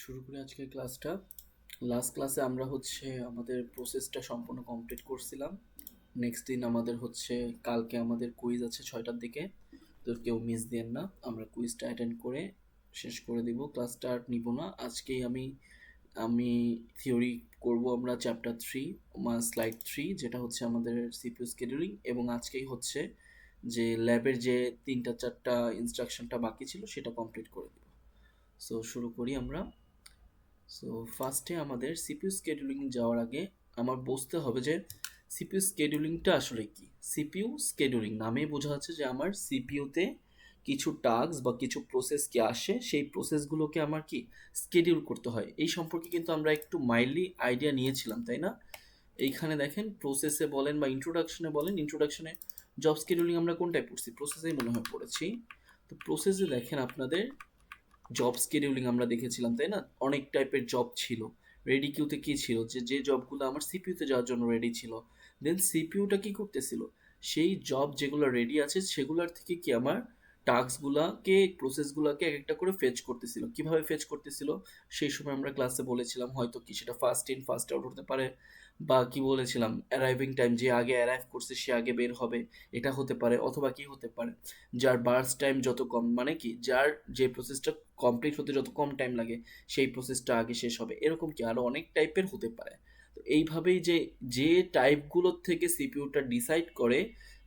শুরু করি আজকের ক্লাসটা। লাস্ট ক্লাসে আমরা আমাদের প্রসেসটা সম্পূর্ণ কমপ্লিট করছিলাম। নেক্সট দিন আমাদের কালকে আমাদের কুইজ আছে 6টার দিকে, তো কেউ মিস দেন না। আমরা কুইজটা অ্যাটেন্ড করে শেষ করে দিব, ক্লাসটা আর নিব না আজকেই। আমি আমি থিওরি করব আমরা চ্যাপ্টার 3 স্লাইড 3, যেটা আমাদের সিপিইউ স্কেডিউলিং, এবং আজকেই যে ল্যাবের যে 3-4টা ইনস্ট্রাকশনটা বাকি ছিল সেটা কমপ্লিট করে দিব। সো শুরু করি আমরা। সো ফার্স্টে আমাদের সিপিইউ স্কেডিউলিং যাওয়ার আগে আমার বুঝতে হবে যে সিপিইউ স্কেডিউলিংটা আসলে কি। সিপিইউ স্কেডিউলিং নামেই বোঝা যাচ্ছে যে আমার সিপিইউতে কিছু টাস্ক বা কিছু প্রসেস কি আসে, সেই প্রসেসগুলোকে আমার কি স্কেডিউল করতে হয়। এই সম্পর্কে কিন্তু আমরা একটু মাইল্ডলি আইডিয়া নিয়েছিলাম, তাই না? এইখানে দেখেন প্রসেসে বলেন বা ইন্ট্রোডাকশনে বলেন, ইন্ট্রোডাকশনে জব স্কেডিউলিং আমরা কোনটায় পড়ছি? প্রসেসেই মনে হয় পড়েছি। তো প্রসেসে দেখেন আপনাদের জব স্কেডিউলিং আমরা দেখেছিলাম, তাই না? অনেক টাইপের জব ছিল। রেডি কিউতে কি ছিল, যে জবগুলো আমার সিপিইউতে যাওয়ার জন্য রেডি ছিল, দেন সিপিইউটা কি করতেছিল, সেই জব যেগুলো রেডি আছে সেগুলোর থেকে কি আমার টাস্কগুলোকে প্রসেসগুলোকে এক একটা করে ফেচ করতেছিল। কিভাবে ফেচ করতেছিল সেই সময় আমরা ক্লাসে বলেছিলাম, হয়তো কি সেটা ফার্স্ট ইন ফার্স্ট আউট হতে পারে, বা কি বলেছিলাম অ্যারাইভিং টাইম, যে আগে অ্যারাইভ করছে সে আগে বের হবে, এটা হতে পারে। অথবা কি হতে পারে, যার বার্স টাইম যত কম, মানে কি যার যে প্রসেসটা কমপ্লিট হতে যত কম টাইম লাগে সেই প্রসেসটা আগে শেষ হবে, এরকম কি আরও অনেক টাইপের হতে পারে। তো এইভাবেই যে যে টাইপগুলোর থেকে সিপিইউটা ডিসাইড করে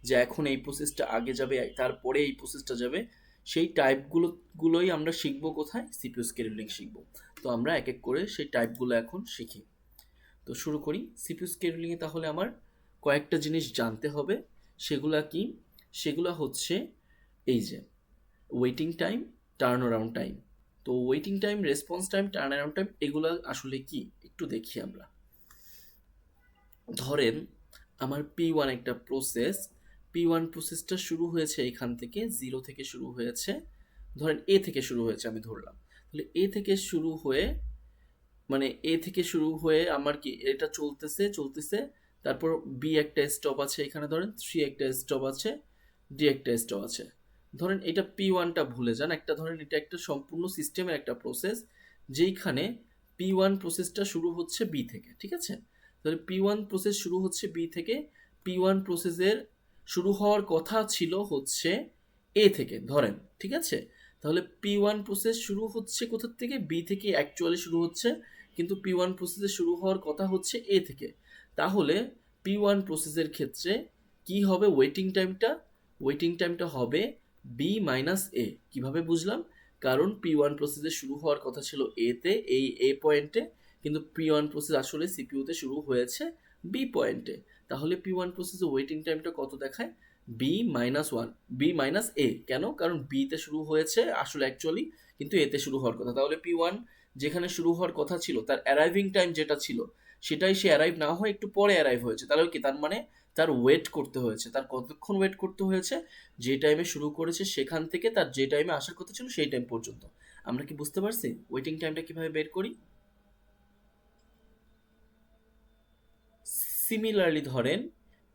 যে এখন এই প্রসেসটা আগে যাবে তারপরে এই প্রসেসটা যাবে, সেই টাইপগুলোই আমরা শিখবো কোথায়? সিপিইউ স্কেডিউলিং শিখবো। তো আমরা এক এক করে সেই টাইপগুলো এখন শিখি। তো শুরু করি সিপিইউ স্কেডিউলিংয়ে। তাহলে আমার কয়েকটা জিনিস জানতে হবে। সেগুলা কি? সেগুলা এই যে waiting time, turn around time. তো waiting time, response time, turn around time, এগুলো আসলে কি একটু দেখি আমরা। ধরেন আমার P1 একটা প্রসেস, P1 প্রসেসটা শুরু হয়েছে এখান থেকে 0 থেকে শুরু হয়েছে, ধরেন এ থেকে শুরু হয়েছে আমি ধরলাম। তাহলে এ থেকে শুরু হয়ে, মানে এ থেকে শুরু হয়ে আমার কি এটা চলতেছে চলতেছে, তারপর বি একটা স্টপ আছে এখানে, ধরেন সি একটা স্টপ আছে, ডি একটা স্টপ আছে। ধরেন এটা P1টা ভুলে যান, ধরেন এটা একটা সম্পূর্ণ সিস্টেমের একটা প্রসেস, যেইখানে P1 প্রসেসটা শুরু হচ্ছে বি থেকে, ঠিক আছে? তাহলে P1 প্রসেস শুরু হচ্ছে বি থেকে। P1 প্রসেসের শুরু হওয়ার কথা ছিল এ থেকে ধরেন, ঠিক আছে? তাহলে P1 প্রসেস শুরু হচ্ছে কোথা থেকে? বি থেকে অ্যাকচুয়ালি শুরু হচ্ছে, কিন্তু P1 প্রসেসের শুরু হওয়ার কথা এ থেকে। তাহলে P1 প্রসেসের ক্ষেত্রে কি হবে? ওয়েটিং টাইমটা হবে বি মাইনাস এ। কীভাবে বুঝলাম? কারণ P1 প্রসেসের শুরু হওয়ার কথা ছিল এতে, এই এ পয়েন্টে, কিন্তু P1 প্রসেস আসলে সিপিইউতে শুরু হয়েছে বি পয়েন্টে। তাহলে P1 প্রসেসের ওয়েটিং টাইমটা কত দেখায়? বি মাইনাস এ। কেন? কারণ বিতে শুরু হয়েছে আসলে অ্যাকচুয়ালি, কিন্তু এতে শুরু হওয়ার কথা। তাহলে P1 যেখানে শুরু হওয়ার কথা ছিল, তার অ্যারাইভিং টাইম যেটা ছিল সেটাই সে অ্যারাইভ না হয়ে একটু পরে অ্যারাইভ হয়েছে। তাহলে কি তার মানে তার ওয়েট করতে হয়েছে। তার কতক্ষণ ওয়েট করতে হয়েছে? যে টাইমে শুরু করেছে সেখান থেকে তার যে টাইমে আসার কথা ছিল সেই টাইম পর্যন্ত। আমরা কি বুঝতে পারছি ওয়েটিং টাইমটা কিভাবে বের করি? সিমিলারলি ধরেন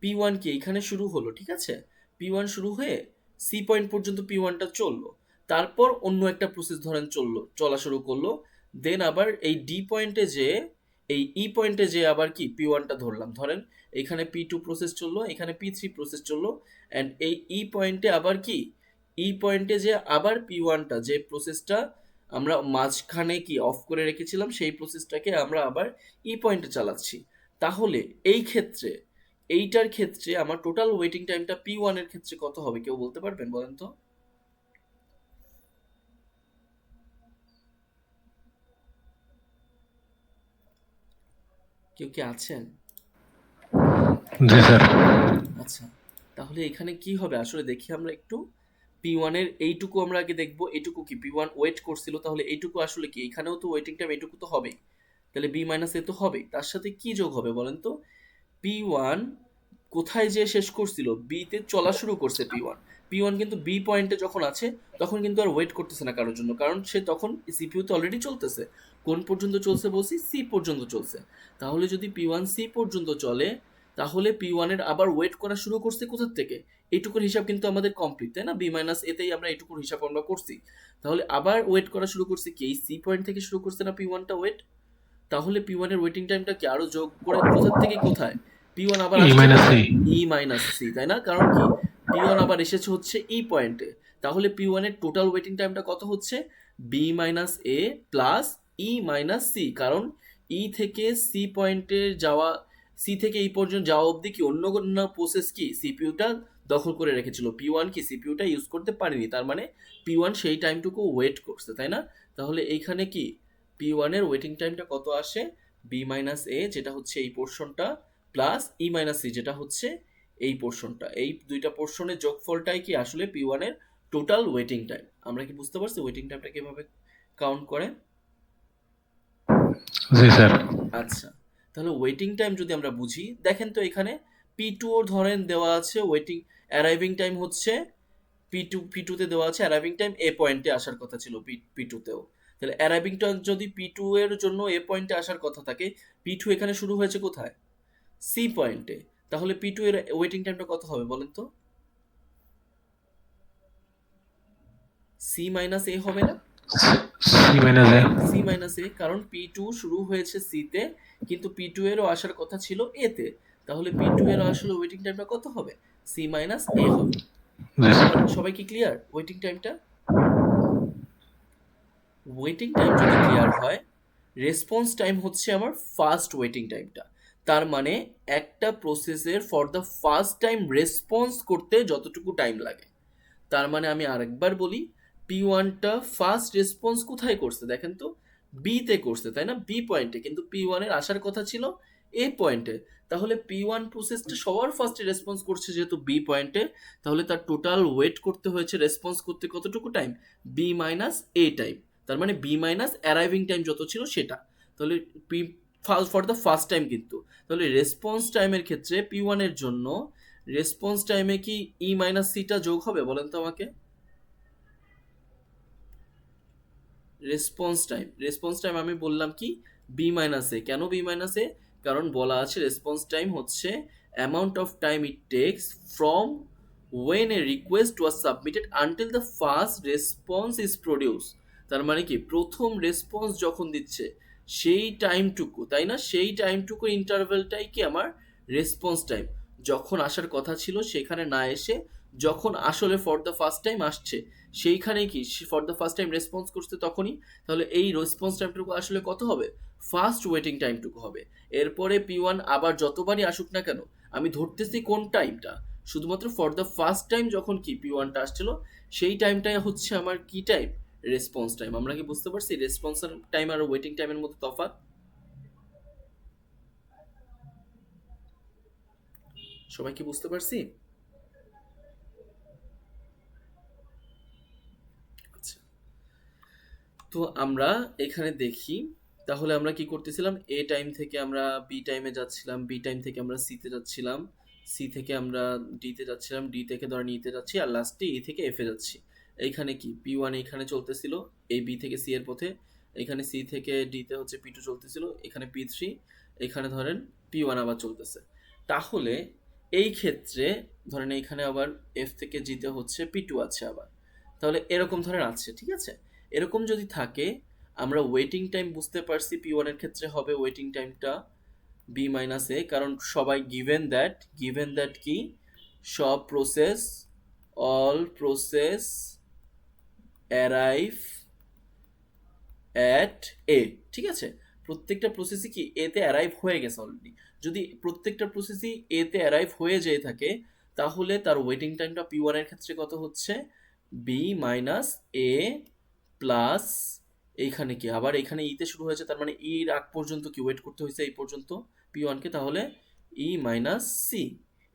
P1 কি এইখানে শুরু হলো, ঠিক আছে? P1 শুরু হয়ে সি পয়েন্ট পর্যন্ত P1টা চললো, তারপর অন্য একটা প্রসেস ধরেন চলা শুরু করলো, দেন আবার এই ডি পয়েন্টে যে এই ই পয়েন্টে যে আবার কি P1টা ধরলাম, ধরেন এখানে P2 প্রসেস চললো, এখানে P3 প্রসেস চললো, অ্যান্ড এই ই পয়েন্টে আবার কি ই পয়েন্টে যে আবার P1টা, যে প্রসেসটা আমরা মাঝখানে কি অফ করে রেখেছিলাম, সেই প্রসেসটাকে আমরা আবার ই পয়েন্টে চালাচ্ছি। তাহলে এইটার ক্ষেত্রে আমার টোটাল ওয়েটিং টাইমটা P1 এর ক্ষেত্রে কত হবে? কেউ বলতে পারবেন? বলেন তো। কেউ কি আছেন? জি স্যার। আচ্ছা, তাহলে এখানে কি হবে আসলে দেখি আমরা একটু। P1 এর এইটুকু আমরা আগে দেখবো, এইটুকু কি P1 ওয়েট করছিল, তাহলে এইটুকু আসলে কি, এখানেও তো ওয়েটিং টাইম এইটুকু তো হবে, তাহলে বি মাইনাস এ তো হবে, তার সাথে কি যোগ হবে বলেন তো? P1 কোথায় যে শেষ করছিল? বিতে চলা শুরু করছে P1 কিন্তু বি পয়েন্টে যখন আছে তখন কিন্তু আর ওয়েট করতেছে না কারোর জন্য, কারণ সে তখন সিপিইউতে অলরেডি চলতেছে। কোন পর্যন্ত চলছে বলছি? সি পর্যন্ত চলছে। তাহলে যদি P1 সি পর্যন্ত চলে, তাহলে পি ওয়ানের আবার ওয়েট করা শুরু করছে কোথার থেকে? এইটুকুর হিসাব কিন্তু আমাদের কমপ্লিট, তাই না? বি মাইনাস এতেই আমরা এইটুকুর হিসাব আমরা করছি। তাহলে আবার ওয়েট করা শুরু করছে কি? এই সি পয়েন্ট থেকে শুরু করছে না পি ওয়ানটা ওয়েট? তাহলে পি ওয়ানের ওয়েটিং টাইমটা কি আরো যোগ করে কোথার থেকে কোথায়? পি ওয়ান আবার E আসছে minus কোথায়? C. ই মাইনাস সি, তাই না? কারণ কি পি ওয়ান আবার এসেছে হচ্ছে ই পয়েন্টে। তাহলে পি ওয়ানের টোটাল ওয়েটিং টাইমটা কত হচ্ছে? বি মাইনাস এ প্লাস ই মাইনাস সি। কারণ ই থেকে সি পয়েন্টে যাওয়া, সি থেকে এই পর্যন্ত যাওয়া অবধি কি অন্য কোনো প্রসেস কি সিপিইউটা দখল করে রেখেছিল? পি ওয়ান কি সিপিইউটা ইউজ করতে পারেনি, তার মানে পি ওয়ান সেই টাইমটুকু ওয়েট করছে, তাই না? তাহলে এইখানে কি পি ওয়ানের ওয়েটিং টাইমটা কত আসে? বি মাইনাস এ, যেটা হচ্ছে এই পোর্শনটা, প্লাস ই মাইনাস সি, যেটা হচ্ছে এই পোর্শনটা। এই দুইটা পোর্শনের যোগফলটাই কি আসলে পি ওয়ানের টোটাল ওয়েটিং টাইম। আমরা কি বুঝতে পারছি ওয়েটিং টাইমটা কিভাবে কাউন্ট করে? জি স্যার। আচ্ছা, তাহলে ওয়েটিং টাইম যদি আমরা বুঝি, দেখেন তো এখানে পি টু ওর ধরেন দেওয়া আছে ওয়েটিং অ্যারাইভিং টাইম হচ্ছে পি টুতে দেওয়া আছে অ্যারাইভিং টাইম এ পয়েন্টে আসার কথা ছিল পি টুতেও। তাহলে অ্যারাইভিং টাইম যদি পি টু এর জন্য এ পয়েন্টে আসার কথা থাকে, পি টু এখানে শুরু হয়েছে কোথায়? সি পয়েন্টে। তাহলে পি টু এর ওয়েটিং টাইমটা কত হবে বলেন তো? সি মাইনাস এ হবে না? C minus A. C minus A, কারণ পি টু শুরু হয়েছে সিতে, কিন্তু পি টু এরও আসার কথা ছিল এতে। তাহলে পি টু এর আসলে ওয়েটিং টাইমটা কত হবে? সি মাইনাস এ হবে। জি স্যার। সবাই কি ক্লিয়ার ওয়েটিং টাইমটা? ওয়েটিং টাইম যদি ক্লিয়ার হয়, রেসপন্স টাইম হচ্ছে আমার ফার্স্ট ওয়েটিং টাইমটা। তার মানে একটা প্রসেসের for the first time response করতে যতটুকু টাইম লাগে। তার মানে আমি আরেকবার বলি, পি ওয়ানটা ফার্স্ট রেসপন্স কোথায় করছে দেখেন তো? বিতে করছে, তাই না? বি পয়েন্টে, কিন্তু পি ওয়ানের আসার কথা ছিল এ পয়েন্টে। তাহলে পি ওয়ান প্রসেসটা সবার ফার্স্টে রেসপন্স করছে যেহেতু বি পয়েন্টে, তাহলে তার টোটাল ওয়েট করতে হয়েছে রেসপন্স করতে কতটুকু time? B minus A time. তার মানে বি মাইনাস অ্যারাইভিং টাইম যত ছিল সেটা। তাহলে P for the first time কিন্তু। তাহলে রেসপন্স টাইমের ক্ষেত্রে পি ওয়ানের জন্য রেসপন্স টাইমে কি ই মাইনাস সিটা যোগ হবে বলেন তো আমাকে? রেসপন্স টাইম আমি বললাম কি বি মাইনাস এ। কেন বি মাইনাস এ? কারণ বলা আছে রেসপন্স টাইম হচ্ছে amount of time it takes from when a request was submitted until the first response is produce. তার মানে কি প্রথম রেসপন্স যখন দিচ্ছে সেই টাইমটুকু, তাই না? সেই টাইমটুকু ইন্টারভেলটাই কি আমার রেসপন্স টাইম। যখন আসার কথা ছিল সেখানে না এসে যখন আসলে ফর দ্য ফার্স্ট টাইম আসছে সেইখানেই কি for the first time response করছে তখনই। তাহলে এই রেসপন্স টাইমটুকু আসলে কত হবে? ফার্স্ট ওয়েটিং টাইমটুকু হবে। এরপরে পি ওয়ান আবার যতবারই আসুক না কেন, আমি ধরতেছি কোন টাইমটা? শুধুমাত্র ফর দ্য ফার্স্ট টাইম যখন কি পি ওয়ানটা আসছিল সেই টাইমটাই হচ্ছে আমার কি টাইম? Response time. আমরা কি বুঝতে পারছি রেসপন্স টাইম আর ওয়েটিং টাইমের মধ্যে তফাৎ? সবাই কি বুঝতে পারছি? আচ্ছা, তো আমরা এখানে দেখি, তাহলে আমরা কি করতেছিলাম? এ টাইম থেকে আমরা বি টাইমে যাচ্ছিলাম, বি টাইম থেকে আমরা সিতে যাচ্ছিলাম, সি থেকে আমরা ডিতে যাচ্ছিলাম, ডি থেকে ধরেন ইতে যাচ্ছি, আর লাস্টে ই থেকে এফে যাচ্ছি। এইখানে কি পি ওয়ান এইখানে চলতেছিল এই বি থেকে সি এর পথে, এখানে সি থেকে ডিতে হচ্ছে পি টু চলতেছিল, এখানে পি থ্রি, এখানে ধরেন পি ওয়ান আবার চলতেছে। তাহলে এই ক্ষেত্রে ধরেন এইখানে আবার এফ থেকে জিতে হচ্ছে পি টু আছে আবার। তাহলে এরকম ধরেন আছে, ঠিক আছে? এরকম যদি থাকে, আমরা ওয়েটিং টাইম বুঝতে পারছি পি ওয়ানের ক্ষেত্রে হবে ওয়েটিং টাইমটা বি মাইনাস এ, কারণ সবাই গিভেন দ্যাট কি সব process all process arrive at a, ঠিক আছে? প্রত্যেকটা প্রসেসই কি এতে অ্যারাইভ হয়ে গেছে অলরেডি। যদি প্রত্যেকটা প্রসেসই এতে অ্যারাইভ হয়ে যেয়ে থাকে, তাহলে তার ওয়েটিং টাইমটা পি ওয়ানের ক্ষেত্রে কত হচ্ছে? বি মাইনাস এ প্লাস এইখানে কি আবার এখানে ইতে শুরু হয়েছে, তার মানে ইর আগ পর্যন্ত কি ওয়েট করতে হয়েছে এই পর্যন্ত পি ওয়ানকে, তাহলে ই মাইনাস সি।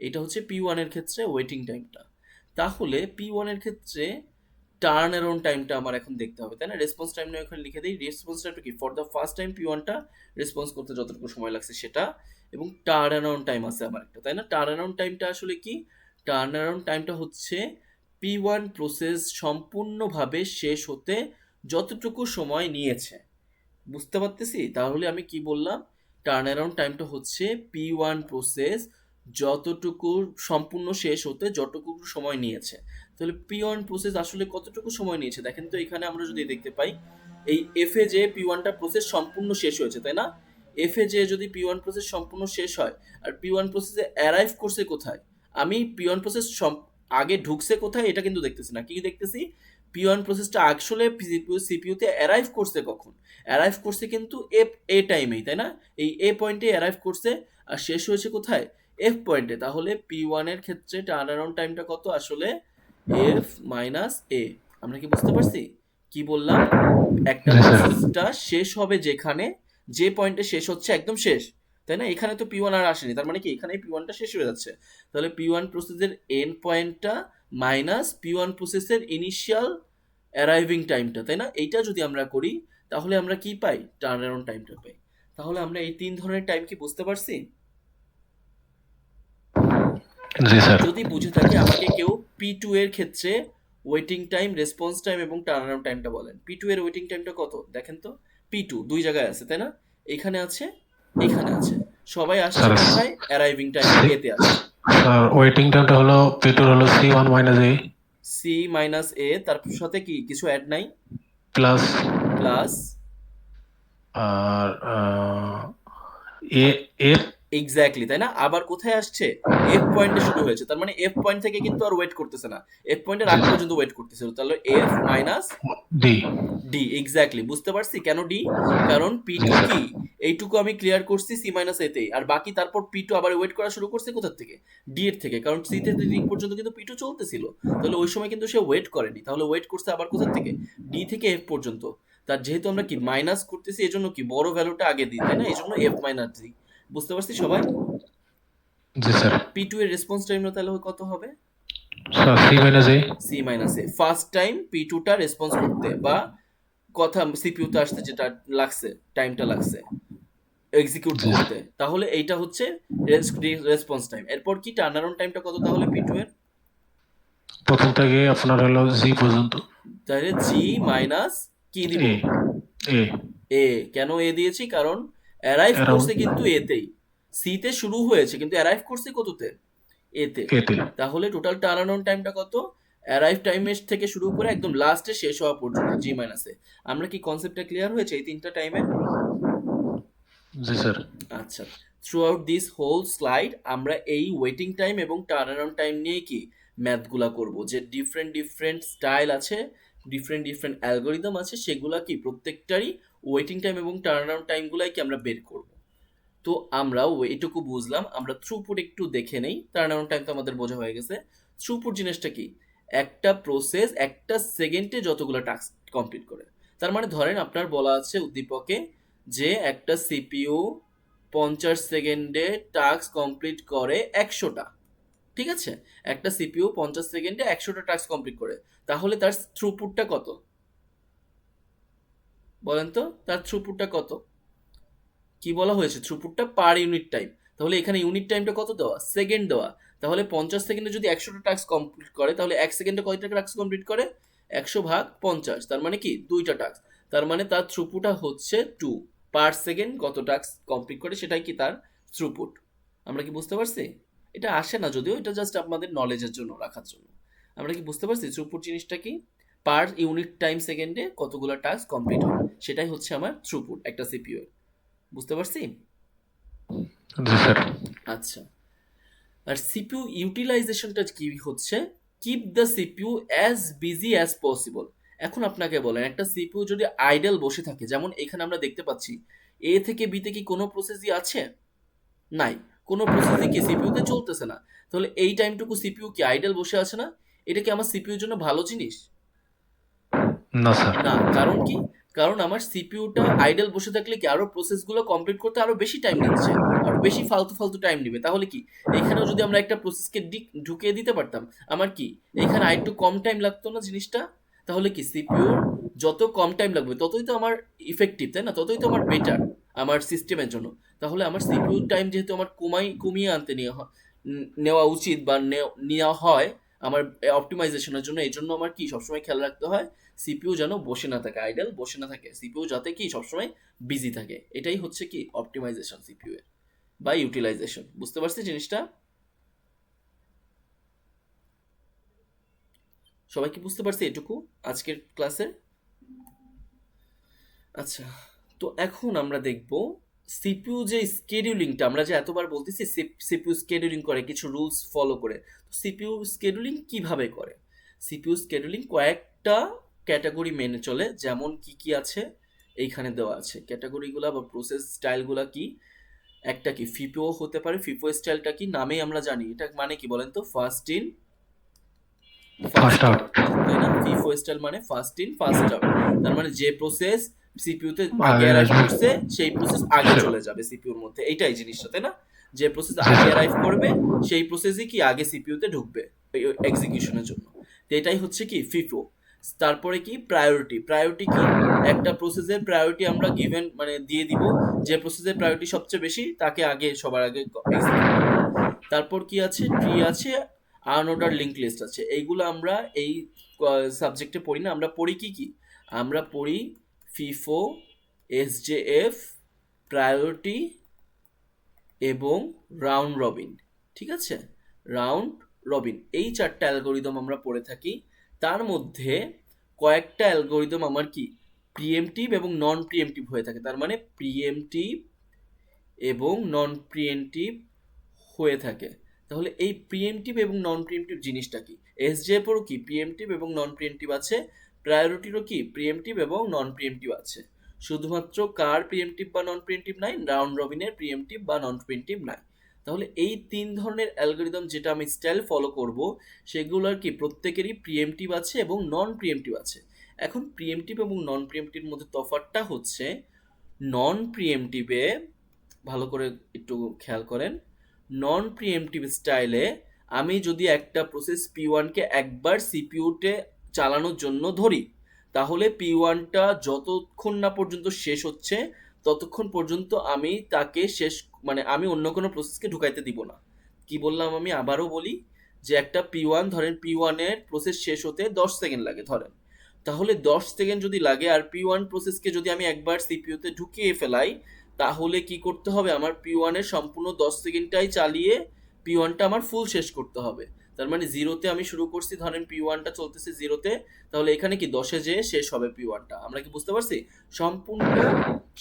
এটা হচ্ছে পি ওয়ানের ক্ষেত্রে ওয়েটিং টাইমটা। তাহলে পি ওয়ানের ক্ষেত্রে টার্ন অ্যারাউন্ড টাইমটা আমার এখন দেখতে হবে, তাই না? রেসপন্স টাইম নিয়ে এখানে লিখে দিই। রেসপন্স টাইমটা কি for the first time P ওয়ানটা রেসপন্স করতে যতটুকু সময় লাগছে সেটা, এবং টার্ন অ্যারাউন্ড টাইম আছে আমার একটা, তাই না? টার্ন অ্যারাউন্ড টাইমটা আসলে কি? টার্ন অ্যারাউন্ড টাইমটা হচ্ছে পি ওয়ান প্রসেস সম্পূর্ণভাবে শেষ হতে যতটুকু সময় নিয়েছে। বুঝতে পারতেছি? তাহলে আমি কি বললাম? টার্ন অ্যারাউন্ড টাইমটা হচ্ছে পি ওয়ান প্রসেস যতটুকু সম্পূর্ণ শেষ হতে যতটুকু সময় নিয়েছে। তাহলে P1 প্রসেস আসলে কতটুকু সময় নিয়েছে দেখেন তো। এখানে আমরা যদি দেখতে পাই এই এফ এ যে P1টা প্রসেস সম্পূর্ণ শেষ হয়েছে, তাই না? এফ এ যে যদি P1 প্রসেস সম্পূর্ণ শেষ হয় আর P1 প্রসেসে অ্যারাইভ করছে কোথায়, আমি P1 প্রসেস আগে ঢুকছে কোথায় এটা কিন্তু দেখতেছি না। কি দেখতেছি? P1 প্রসেসটা আসলে সিপিইউতে অ্যারাইভ করছে কখন? অ্যারাইভ করছে কিন্তু এ টাইমেই, তাই না? এই এ পয়েন্টে অ্যারাইভ করছে আর শেষ হয়েছে কোথায়? এফ পয়েন্টে। তাহলে P1 এর ক্ষেত্রে টার্ন অ্যারাউন্ড টাইমটা কত আসলে? এফ মাইনাস এ। আমরা কি বুঝতে পারছি কি বললাম? একটা জি স্যার। প্রসেসটা শেষ হবে যেখানে, যে পয়েন্টে শেষ হচ্ছে একদম শেষ, তাই না? এখানে তো P1 আর আসেনি, তার মানে কি এখানে P1টা শেষ হয়ে যাচ্ছে। তাহলে P1 প্রসেসের এন্ড পয়েন্টটা মাইনাস P1 প্রসেসের ইনিশিয়াল অ্যারাইভিং টাইমটা, তাই না? এইটা যদি আমরা করি তাহলে আমরা কি পাই? টার্ন অ্যারাউন্ড টাইমটা পাই। তাহলে আমরা এই তিন ধরনের টাইম কি বুঝতে পারছি? জি স্যার। যদি বুঝে থাকে আমাকে কেউ P2 এর ক্ষেত্রে ওয়েটিং টাইম, রেসপন্স টাইম এবং টার্ন অ্যারাউন্ড টাইমটা বলেন। P2 এর ওয়েটিং টাইমটা কত দেখেন তো। P2 দুই জায়গায় আছে, তাই না? এখানে আছে, এখানে আছে। সবাই আসছে স্যার কোথায়? অ্যারাইভিং টাইমে এতে আসছে। স্যার ওয়েটিং টাইমটা হলো পেটুর হলো C1 minus A C minus A, তার সাথে কি কিছু অ্যাড নাই? প্লাস প্লাস আর এ এর এক্স্যাক্টলি, তাই না? আবার কোথায় আসছে? এফ পয়েন্টে শুরু হয়েছে, তার মানে এফ পয়েন্ট থেকে কিন্তু আর ওয়েট করতেছে না, এফ পয়েন্টের আগ পর্যন্ত ওয়েট করতেছিল। তাহলে F minus D. D. Exactly, বুঝতে পারছি কেন ডি। কারণ জি P2 স্যার। কি, এইটুকু আমি ক্লিয়ার করছি সি মাইনাস এতেই, আর বাকি তারপর P2 আবার ওয়েট করা শুরু করছে কোথা থেকে? ডি এর থেকে, কারণ সি থেকে ডি পর্যন্ত কিন্তু P2 চলতেছিল। তাহলে ওই সময় কিন্তু সে ওয়েট করেনি, তাহলে ওয়েট করছে আবার কোথা থেকে? ডি থেকে এফ পর্যন্ত। তার যেহেতু আমরা কি মাইনাস করতেছি, এজন্য কি বড় ভ্যালুটা আগে দিই, তাই না? এজন্য এফ মাইনাস ডি। বুঝতে পারছি সবাই? জি স্যার। P2 এর রেসপন্স টাইম তাহলে কত হবে? Sir C minus A. C minus A. First time P2 টা রেসপন্স করতে বা কথা সিপিইউতে আসতে যেটা লাগছে, টাইমটা লাগছে এক্সিকিউট জি করতে, তাহলে এইটা হচ্ছে রেসপন্স টাইম। এরপর কি টার্ন অ্যারাউন্ড টাইমটা কত তাহলে P2 এর? প্রথম থেকে আপনার হলো জি পর্যন্ত। তাহলে জি মাইনাস কি দিব? এ এ এ। কেন এ দিয়েছি? কারণ অ্যারাইভ অ্যারাউন্ড করছে কিন্তু এতেই, সি তে শুরু হয়েছে কিন্তু অ্যারাইভ করছে কততে? এতে। এতে। তাহলে টোটাল টার্ন অ্যারাউন্ড টাইমটা কত? অ্যারাইভ টাইমের থেকে শুরু করে একদম লাস্টে শেষ হওয়া পর্যন্ত জি মাইনাস এ। আমরা কি কনসেপ্টটা ক্লিয়ার হয়েছে এই তিনটা টাইমের? জি স্যার। আচ্ছা, throughout this whole slide আমরা এই ওয়েটিং টাইম এবং টার্ন অ্যারাউন্ড টাইম নিয়ে কি ম্যাথগুলা করব, যে ডিফারেন্ট ডিফারেন্ট স্টাইল আছে, ডিফারেন্ট ডিফারেন্ট অ্যালগোরিদম আছে, সেগুলা কি প্রত্যেকটারই ওয়েটিং টাইম এবং টার্ন অ্যারাউন্ড টাইমগুলাই কি আমরা বের করব। তো আমরা এইটুকু বুঝলাম। আমরা থ্রুপুট একটু দেখে নেই। টার্ন অ্যারাউন্ড টাইম তো আমাদের বোঝা হয়ে গেছে। থ্রুপুট জিনিসটা কি? একটা প্রসেস একটা সেকেন্ডে যতগুলো টাস্ক কমপ্লিট করে। তার মানে ধরেন আপনার বলা আছে উদ্দীপকে যে একটা সিপিইউ 50 সেকেন্ডে টাস্ক কমপ্লিট করে 100টা। ঠিক আছে? একটা সিপিইউ 50 সেকেন্ডে 100টা টাস্ক কমপ্লিট করে, তাহলে তার থ্রুপুটটা কত? বলেন তো, তার থ্রুপুটটা কত? কি বলা হয়েছে? থ্রুপুটটা পার ইউনিট টাইম। তাহলে এখানে ইউনিট টাইমটা কত দেওয়া? সেকেন্ড দেওয়া। তাহলে 50 সেকেন্ডে যদি 100টা টাস্ক কমপ্লিট করে, তাহলে 1 সেকেন্ডে কয়টা টাস্ক কমপ্লিট করে? 100/50, তার মানে কি 2টা টাস্ক। তার মানে তার থ্রুপুটটা হচ্ছে 2 পার সেকেন্ড। কত টাস্ক কমপ্লিট করে সেটাই কি তার থ্রুপুট। আমরা কি বুঝতে পারছি? এটা আসে না যদিও, এটা জাস্ট আপনাদের নলেজের জন্য রাখার জন্য। আমরা কি বুঝতে পারছি থ্রুপুট জিনিসটা কি? পার ইউনিট টাইম সেকেন্ডে কতগুলো টাস্ক কমপ্লিট হয়, সেটাই হচ্ছে আমার থ্রুপুট একটা সিপিইউ। বুঝতে পারছি? জি স্যার। আচ্ছা, আর সিপিইউ ইউটিলাইজেশনটা কি হচ্ছে? Keep the CPU as busy as possible. এখন আপনাকে বলেন একটা সিপিইউ যদি আইডল বসে থাকে, যেমন এখানে আমরা দেখতে পাচ্ছি এ থেকে বিতে কি কোনো প্রসেসই আছে? নাই, কোনো প্রসেসই কি সিপিইউতে চলতেছে না। তাহলে এই টাইমটুকু সিপিইউ কি আইডল বসে আছে না? এটা কি আমার সিপিইউর জন্য ভালো জিনিস? না স্যার। না। কারণ কি? কারণ আমার সিপিইউটা আইডল বসে থাকলে কি আরো প্রসেসগুলো কমপ্লিট করতে আরো বেশি টাইম নিচ্ছে, আরো বেশি ফালতু ফালতু টাইম নিবে। তাহলে কি এখানেও যদি আমরা একটা প্রসেসকে ঢুকিয়ে দিতে পারতাম, আমার কি এখানে আরেকটু কম টাইম লাগতো না জিনিসটা? তাহলে কি সিপিইউর যত কম টাইম লাগবে ততই তো আমার ইফেক্টিভ, তাই না? ততই তো আমার বেটার আমার সিস্টেমের জন্য। তাহলে আমার সিপিইউ টাইম যেহেতু আমার কমিয়ে আনতে নেওয়া উচিত বা নেওয়া হয় আমার অপটিমাইজেশনের জন্য, এই জন্য আমার কি সবসময় খেয়াল রাখতে হয় সিপিইউ যেন বসে না থাকে, আইডল বসে না থাকে, সিপিইউ যাতে কি সবসময় বিজি থাকে। এটাই হচ্ছে কি অপটিমাইজেশন সিপিইউ এর বা ইউটিলাইজেশন। বুঝতে পারছি জিনিসটা? সবাই কি বুঝতে পারছে এটুকু আজকের ক্লাসে? আচ্ছা, তো এখন আমরা দেখব সিপিইউ যে স্কেডিউলিংটা, আমরা যে এতবার বলতেছি সিপিইউ স্কেডিউলিং করে কিছু রুলস ফলো করে। তো সিপিইউ স্কেডিউলিং কিভাবে করে? সিপিইউ স্কেডিউলিং কয়েকটা ক্যাটাগরি মেনে চলে, যেমন কি কি আছে এইখানে দেওয়া আছে। ক্যাটাগরিগুলা বা প্রসেস স্টাইলগুলা কি? একটা কি ফিফো হতে পারে। ফিফো স্টাইলটা কি নামেই আমরা জানি, এটা মানে কি বলেন তো? First in first first out. Out, তাই না? ফিফো স্টাইল মানে ফার্স্ট ইন ফার্স্ট আউট। তার মানে যে প্রসেস সিপিইউতে আগে আগে অ্যারাইভ আসবে। করছে সেই প্রসেস আগে চলে যাবে সিপিইউর মধ্যে, এইটাই জিনিসটা, তাই না? যে প্রসেস জি আগে স্যার। অ্যারাইভ করবে সেই প্রসেসই কি আগে সিপিইউতে ঢুকবে এক্সিকিউশনের জন্য। তো এটাই হচ্ছে কি ফিফো। তারপরে কি প্রায়োরিটি। প্রায়োরিটি কি? একটা প্রসেসের প্রায়োরিটি আমরা গিভেন মানে দিয়ে দিব, যে প্রসেসের প্রায়োরিটি সবচেয়ে বেশি তাকে আগে সবার আগে এক্সিকিউট করবে। তারপর কি আছে? ট্রি আছে, আনঅর্ডার লিঙ্ক লিস্ট আছে। এইগুলো আমরা এই সাবজেক্টে পড়ি না, আমরা পড়ি কি কি? আমরা পড়ি ফিফো, এসজেএফ, প্রায়োরিটি এবং রাউন্ড রবিন। ঠিক আছে, রাউন্ড রবিন এই চারটা অ্যালগোরিদম আমরা পড়ে থাকি। তার মধ্যে কয়েকটা অ্যালগোরিদম আমার কি প্রিএমটিভ এবং নন প্রিএমটিভ হয়ে থাকে। তার মানে প্রিএমটিভ এবং নন প্রিএমটিভ হয়ে থাকে। তাহলে এই প্রিএমটিভ এবং নন প্রিএমটিভ জিনিসটা কি? এসজেএফেরও কি প্রিএমটিভ এবং নন প্রিএমটিভ আছে, প্রায়োরিটিরও কি প্রিএমটিভ এবং নন প্রিএমটিভ আছে। শুধুমাত্র কার প্রিএমটিভ বা নন প্রিএমটিভ নাই? রাউন্ড রবিনের প্রিএমটিভ বা নন প্রিএমটিভ নাই। তাহলে এই তিন ধরনের অ্যালগোরিদম যেটা আমি স্টাইল ফলো করব, সেগুলোর কি প্রত্যেকেরই প্রিএমটিভ আছে এবং নন প্রিএমটিভ আছে। এখন প্রিএমটিভ এবং নন প্রিএমটিভ মধ্যে তফাৎটা হচ্ছে, নন প্রিএমটিভে ভালো করে একটু খেয়াল করেন, নন প্রিএমটিভ স্টাইলে আমি যদি একটা প্রসেস পি ওয়ানকে একবার সিপিইউতে চালানোর জন্য ধরি, তাহলে পি ওয়ানটা যতক্ষণ না পর্যন্ত শেষ হচ্ছে ততক্ষণ পর্যন্ত আমি তাকে শেষ মানে আমি অন্য কোনো প্রসেসকে ঢুকাইতে দিব না। কি বললাম আমি আবারও বলি, যে একটা পি ওয়ান ধরেন, পি ওয়ানের প্রসেস শেষ হতে 10 সেকেন্ড লাগে ধরেন, তাহলে 10 সেকেন্ড যদি লাগে আর পি ওয়ান প্রসেসকে যদি আমি একবার সিপিইউতে ঢুকিয়ে ফেলাই, তাহলে কি করতে হবে? আমার পি ওয়ানের সম্পূর্ণ 10 সেকেন্ডটাই চালিয়ে পি ওয়ানটা আমার ফুল শেষ করতে হবে। তার মানে জিরোতে আমি শুরু করছি, ধরেন পি ওয়ানটা চলতেছে জিরোতে, তাহলে এখানে কি 10-এ যেয়ে শেষ হবে পি ওয়ানটা। আমরা কি বুঝতে পারছি? সম্পূর্ণ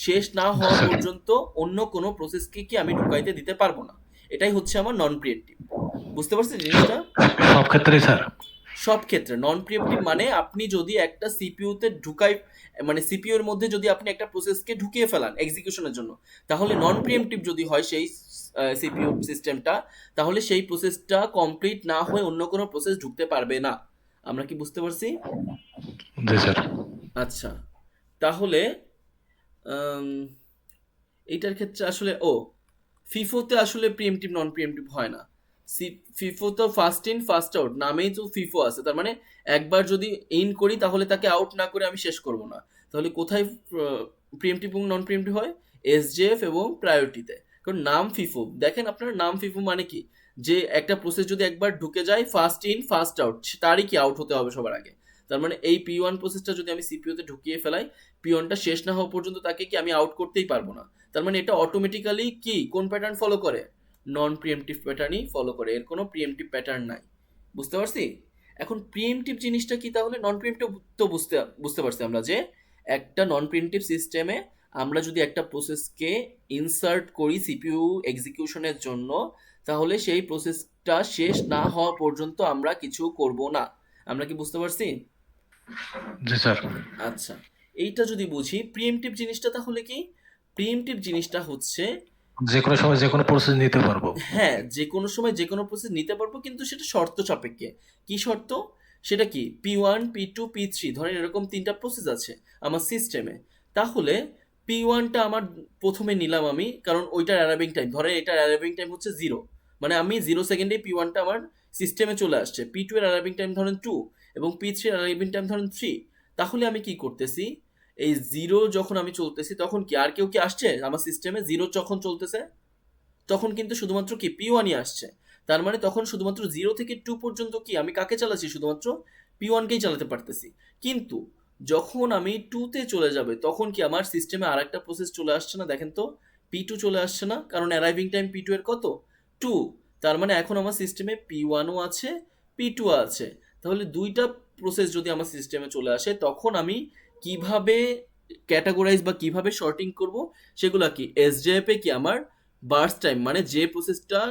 শেষ না হওয়া স্যার। পর্যন্ত অন্য কোনো প্রসেসকে কি আমি ঢুকাইতে দিতে পারবো না। এটাই হচ্ছে আমার নন প্রিএমটিভ। বুঝতে পারছি জিনিসটা? সব ক্ষেত্রেই স্যার। সব ক্ষেত্রে নন প্রিএমটিভ মানে আপনি যদি একটা সিপিইউতে ঢুকাই, মানে সিপিইউ এর মধ্যে যদি আপনি একটা প্রসেসকে ঢুকিয়ে ফেলান এক্সিকিউশনের জন্য, তাহলে নন প্রিএমটিভ যদি হয় সেই সিপিইউ সিস্টেমটা, তাহলে সেই প্রসেসটা কমপ্লিট না হয়ে অন্য কোনো প্রসেস ঢুকতে পারবে না। আমরা কি বুঝতে পারছি? জি স্যার। আচ্ছা, তাহলে আম, এইটার ক্ষেত্রে আসলে ফিফোতে আসলে প্রিএমটিভ নন প্রিএমটিভ হয় না। ফিফো তো ফার্স্ট ইন ফার্স্ট আউট, নামেই তো ফিফো আছে। তার মানে একবার যদি ইন করি তাহলে তাকে আউট না করে আমি শেষ করব না। তাহলে কোথায় প্রিএমটিভ এবং নন প্রিএমটিভ হয়? এসজেএফ এবং প্রায়োরিটিতে। কারণ নাম ফিফো, দেখেন আপনার নাম ফিফো মানে কি, যে একটা প্রসেস যদি একবার ঢুকে যায় ফার্স্ট ইন ফার্স্ট আউট, তারই কি আউট হতে হবে সবার আগে। তার মানে এই পি ওয়ান প্রসেসটা যদি আমি সিপিইউতে ঢুকিয়ে ফেলাই, পি ওয়ানটা শেষ না হওয়া পর্যন্ত তাকে কি আমি আউট করতেই পারবো না। তার মানে এটা অটোমেটিক্যালি কি কোন প্যাটার্ন ফলো করে? নন প্রিএমটিভ প্যাটার্নই ফলো করে, এর কোনো প্রিএমটিভ প্যাটার্ন নাই। বুঝতে পারছি? এখন প্রিএমটিভ জিনিসটা কি তাহলে? নন প্রিএমটিভ তো বুঝতে বুঝতে পারছি আমরা, যে একটা নন প্রিএমটিভ সিস্টেমে আমরা যদি একটা প্রসেসকে ইনসার্ট করি সিপিইউ এক্সিকিউশনের জন্য, তাহলে সেই প্রসেসটা শেষ না হওয়া পর্যন্ত আমরা কিছু করব না। আমরা কি বুঝতে পারছি? জি স্যার। আচ্ছা, এইটা যদি বুঝি প্রিএমটিভ জিনিসটা তাহলে কি? প্রিএমটিভ জিনিসটা হচ্ছে, যে কোনো সময় যে কোনো প্রসেস নিতে পারবো। হ্যাঁ, যে কোনো সময় যে কোনো প্রসেস নিতে পারবো, কিন্তু সেটা শর্ত সাপেক্ষে। কি শর্ত? সেটা কি? P one, P two, P three, ধরেন এরকম তিনটা প্রসেস আছে আমার সিস্টেমে। তাহলে পি ওয়ানটা আমার প্রথমে নিলাম আমি, কারণ ওইটার অ্যারাইভিং টাইম, ধরেন এটার অ্যারাইভিং টাইম হচ্ছে 0, মানে আমি 0 সেকেন্ডে পি ওয়ানটা আমার সিস্টেমে চলে আসছে। পি টু এর অ্যারাইভিং টাইম ধরেন 2 এবং পি থ্রি এর অ্যারাইভিং টাইম ধরেন 3। তাহলে আমি কি করতেছি? এই 0 যখন আমি চলতেছি তখন কি আর কেউ কি আসছে আমার সিস্টেমে? 0 যখন চলতেছে তখন কিন্তু শুধুমাত্র কি পি ওয়ানই আসছে। তার মানে তখন শুধুমাত্র 0 থেকে 2 পর্যন্ত কি আমি কাকে চালাচ্ছি? শুধুমাত্র পি ওয়ানকেই চালাতে পারতেছি। কিন্তু যখন আমি 2-তে চলে যাবে তখন কি আমার সিস্টেমে আর একটা প্রসেস চলে আসছে না? দেখেন তো, পি টু চলে আসছে না? কারণ অ্যারাইভিং টাইম পি টু এর কত? 2। তার মানে এখন আমার সিস্টেমে পি ওয়ানও আছে, পি টু আছে। তাহলে দুইটা প্রসেস যদি আমার সিস্টেমে চলে আসে তখন আমি কিভাবে ক্যাটাগরাইজ বা কিভাবে শর্টিং করব সেগুলো কি এসজেএফ এ কি আমার বার্স্ট টাইম মানে যে প্রসেসটা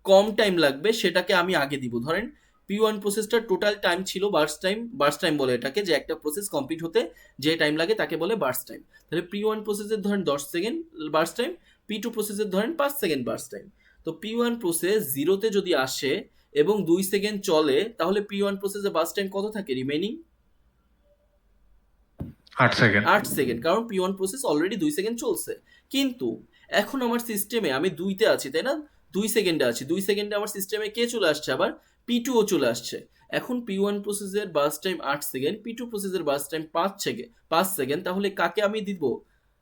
কম টাইম লাগবে সেটাকে আমি আগে দিব। ধরেন P1 প্রসেসটার টোটাল টাইম ছিল বার্স্ট টাইম বলে এটাকে, যে একটা প্রসেস কমপ্লিট হতে যে টাইম লাগে তাকে বলে বার্স্ট টাইম। তাহলে P1 প্রসেসের ধরেন 10 সেকেন্ড বার্স্ট টাইম, P2 প্রসেসের ধরেন 5 সেকেন্ড বার্স্ট টাইম। তো P1 প্রসেস 0-তে যদি আসে এবং 2 সেকেন্ড চলে তাহলে P1 প্রসেসের বার্স্ট টাইম কত থাকে রিমেইনিং? 8 সেকেন্ড। 8 সেকেন্ড, কারণ P1 প্রসেস অলরেডি 2 সেকেন্ড চলছে। কিন্তু এখন আমার সিস্টেমে আমি 2-তে আছি, তাই না? 2 সেকেন্ডে আছি, 2 সেকেন্ডে আমার সিস্টেমে কে চলে আসছে? আবার P2 ও চলে আসছে। এখন P1 প্রসেসের বার্স্ট টাইম 8 সেকেন্ড, P2 প্রসেসের বার্স্ট টাইম 5 সেকেন্ড, তাহলে কাকে আমি দিব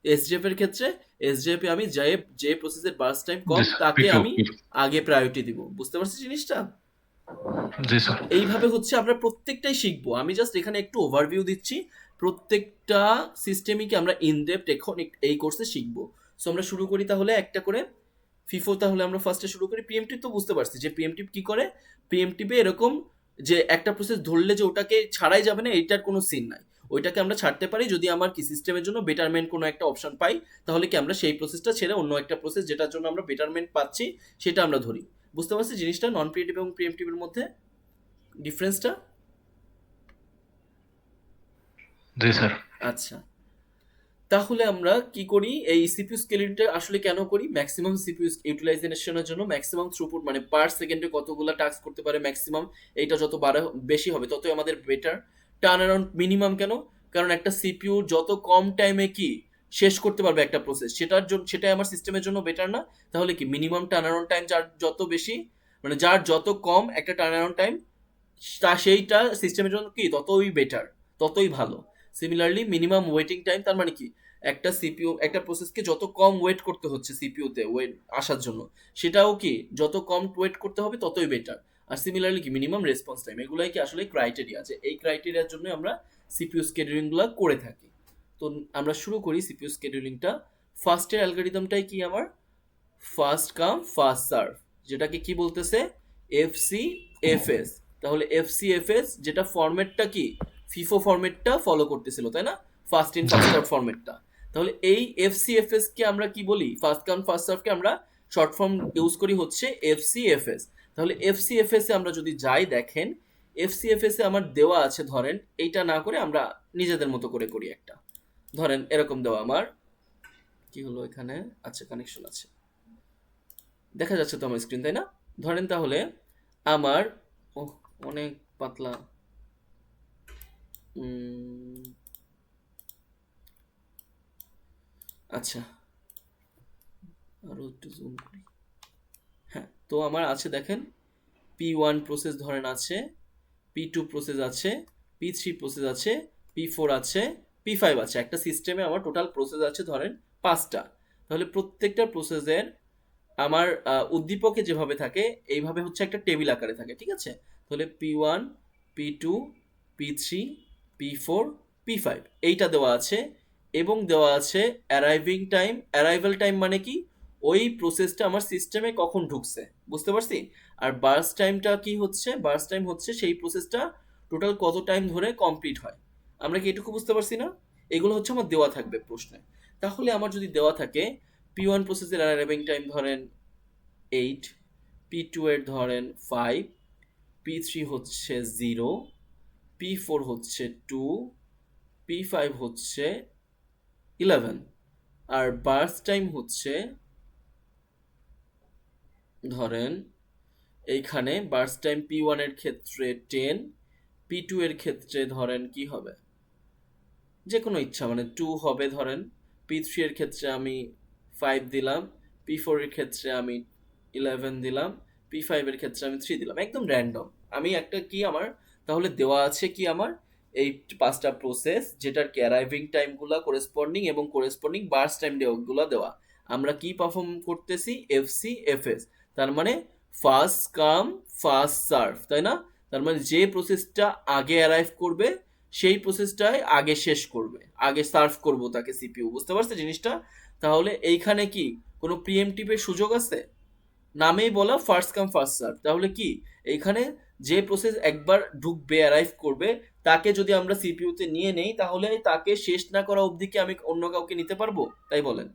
এসজেএফ এর ক্ষেত্রে? এসজেএফ এ আমি যে প্রসেসের বার্স্ট টাইম কম জি স্যার, তাকে P2, আমি আগে প্রায়োরিটি দিব। বুঝতে পারছিস জিনিসটা? জি স্যার। এইভাবে হচ্ছে আমরা প্রত্যেকটাই শিখবো। আমি জাস্ট এখানে একটু ওভারভিউ দিচ্ছি, প্রত্যেকটা সিস্টেমই কি আমরা ইনডেপথ এখন এই কোর্সে শিখবো। সো আমরা শুরু করি তাহলে একটা করে ফিফো। তাহলে আমরা ফার্স্টে শুরু করি প্রিএমটিভ। তো বুঝতে পারছি যে প্রিএমটিভ কি করে। প্রিএমটিভে এরকম যে একটা প্রসেস ধরলে যে ওটাকে ছাড়াই যাবে না, এইটার কোনো সিন নাই। ওইটাকে আমরা ছাড়তে পারি যদি আমার কি সিস্টেমের জন্য বেটারমেন্ট কোনো একটা অপশন পাই, তাহলে কি আমরা সেই প্রসেসটা ছেড়ে অন্য একটা প্রসেস যেটার জন্য আমরা বেটারমেন্ট পাচ্ছি সেটা আমরা ধরি। বুঝতে পারছি জিনিসটা নন প্রিএমটিভ এবং প্রিএমটিভের মধ্যে ডিফারেন্সটা? জি স্যার। আচ্ছা, তাহলে আমরা কি করি, এই সিপিইউ স্কেলিংটা আসলে কেন করি? ম্যাক্সিমাম সিপিইউ ইউটিলাইজেশনের জন্য ম্যাক্সিমাম থ্রুপুট মানে পার সেকেন্ডে কতগুলো টাস্ক করতে পারে ম্যাক্সিমাম, এইটা যত বেশি হবে ততই আমাদের বেটার। টার্ন অ্যারাউন্ড মিনিমাম কেন? কারণ একটা সিপিইউ যত কম টাইমে কি শেষ করতে পারবে একটা প্রসেস, সেটাই আমার সিস্টেমের জন্য বেটার না? তাহলে কি মিনিমাম টার্ন অ্যারাউন্ড টাইম যার যত বেশি, মানে যার যত কম একটা টার্ন অ্যারাউন্ড টাইম, সেইটা সিস্টেমের জন্য কি ততই বেটার, ততই ভালো। সিমিলারলি মিনিমাম ওয়েটিং টাইম, তার মানে কি একটা সিপিইউ একটা প্রসেসকে যত কম ওয়েট করতে হচ্ছে সিপিইউতে ওয়েট আসার জন্য, সেটাও কি যত কম ওয়েট করতে হবে ততই বেটার। আর সিমিলারলি কি মিনিমাম রেসপন্স টাইম, এগুলাই কি আসলে ক্রাইটেরিয়া, আছে এই ক্রাইটেরিয়ার জন্য আমরা সিপিইউ স্কেডিউলিংগুলো করে থাকি। তো আমরা শুরু করি সিপিইউ স্কেডিউলিংটা। ফার্স্টের অ্যালগরিদমটাই কি আমার ফার্স্ট কাম ফার্স্ট সার্ভ, যেটাকে কি বলতেছে এফসিএফএস। তাহলে এফসিএফএস যেটা ফরম্যাটটা কি ফিফো ফরম্যাটটা ফলো করতেছিল, তাই না? ফার্স্ট ইন ফার্স্ট আউট ফরম্যাটটা। তাহলে এই এফসিএফএস কে আমরা কি বলি? ফার্স্ট কাম ফার্স্ট সার্ভ কে আমরা শর্ট ফর্ম ইউজ করি হচ্ছে এফসিএফএস। তাহলে এফসিএফএস এ আমরা যদি যাই, দেখেন এফসিএফএস এ আমার দেওয়া আছে, ধরেন এইটা না করে আমরা নিজেদের মতো করে করি একটা। ধরেন এরকম দেওয়া আমার, কি হলো এখানে? আচ্ছা, কানেকশন আছে, দেখা যাচ্ছে তো আমার স্ক্রিন, তাই না? ধরেন তাহলে আমার অনেক পাতলা, আচ্ছা আরো একটু জুম করি। হ্যাঁ, তো আমার আছে দেখেন P1 প্রসেস ধরেন আছে, P2 প্রসেস আছে, P3 প্রসেস আছে, P4 আছে, P5 আছে। একটা সিস্টেমে আমার টোটাল প্রসেস আছে ধরেন 5টা। তাহলে প্রত্যেকটা প্রসেসের আমার উদ্দীপকে যেভাবে থাকে এইভাবে হচ্ছে একটা টেবিল আকারে থাকে, ঠিক আছে? তাহলে P1, P2, P3, P4, P5 এইটা দেওয়া আছে, এবং দেওয়া আছে অ্যারাইভাল টাইম মানে কি ওই প্রসেসটা আমার সিস্টেমে কখন ঢুকছে, বুঝতে পারছি? আর বার্স্ট টাইমটা কি হচ্ছে? বার্স্ট টাইম হচ্ছে সেই প্রসেসটা টোটাল কত টাইম ধরে কমপ্লিট হয়। আমরা কি এটুকু বুঝতে পারছি না? এগুলো হচ্ছে আমার দেওয়া থাকবে প্রশ্নে। তাহলে আমার যদি দেওয়া থাকে P1 প্রসেসের অ্যারাইভিং টাইম ধরেন 8, P2 এর ধরেন 5, P3 হচ্ছে 0, P4 হচ্ছে 2, P5 হচ্ছে 11, আর বার্স্ট টাইম হচ্ছে ধরেন এইখানে বার্স্ট টাইম P1 এর ক্ষেত্রে 10, P2 এর ক্ষেত্রে ধরেন কি হবে, যে কোনো ইচ্ছা মানে 2 হবে ধরেন, P3 এর ক্ষেত্রে আমি 5 দিলাম, P4 এর ক্ষেত্রে আমি 11 দিলাম, P5 এর ক্ষেত্রে আমি 3 দিলাম, একদম র্যান্ডম। আমি একটা কি আমার তাহলে দেওয়া আছে কি আমার এই 5টা প্রসেস, যেটার কি অ্যারাইভিং টাইমগুলো করেসপন্ডিং এবং করেসপন্ডিং বার্স্ট টাইম গুলো দেওয়া। আমরা কি পারফর্ম করতেছি? এফসিএফএস, তার মানে ফার্স্ট কাম ফার্স্ট সার্ভ, তাই না? তার মানে যে প্রসেসটা আগে অ্যারাইভ করবে সেই প্রসেসটাই আগে শেষ করবে, আগে সার্ভ করব তাকে সিপিইউ। বুঝতে পারছে জিনিসটা? তাহলে এইখানে কি কোনো প্রিএমটিভের সুযোগ আছে? নামেই বলা ফার্স্ট কাম ফার্স্ট সার্ভ। তাহলে কি এইখানে যে প্রসেস একবার ঢুকবে অ্যারাইভ করবে তাকে যদি আমরা সিপিইউতে নিয়ে নেই তাহলে তাকে শেষ না করা অবধি কি আমি অন্য কাউকে নিতে পারবো? তাই বলেন।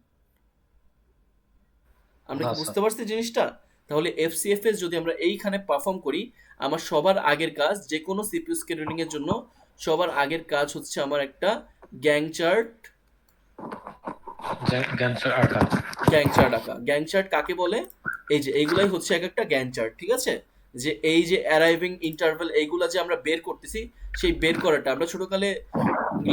আমরা না কি স্যার। বুঝতে পারছি জিনিসটা? তাহলে এফসিএফএস যদি আমরা এইখানে পারফর্ম করি, আমার সবার আগের কাজ যে কোনো সিপিইউ স্কেডিউলিং এর জন্য সবার আগের কাজ হচ্ছে আমার একটা গ্যাং চার্ট জ্ঞান স্যার আঁকা। আঁকা। গ্যাং চার্ট কাকে বলে? এই যে এইগুলাই হচ্ছে এক একটা গ্যাং চার্ট, ঠিক আছে? যে এই যে অ্যারাইভিং ইন্টারভেল এইগুলা যে আমরা বের করতেছি, সেই বের করাটা আমরা ছোটকালে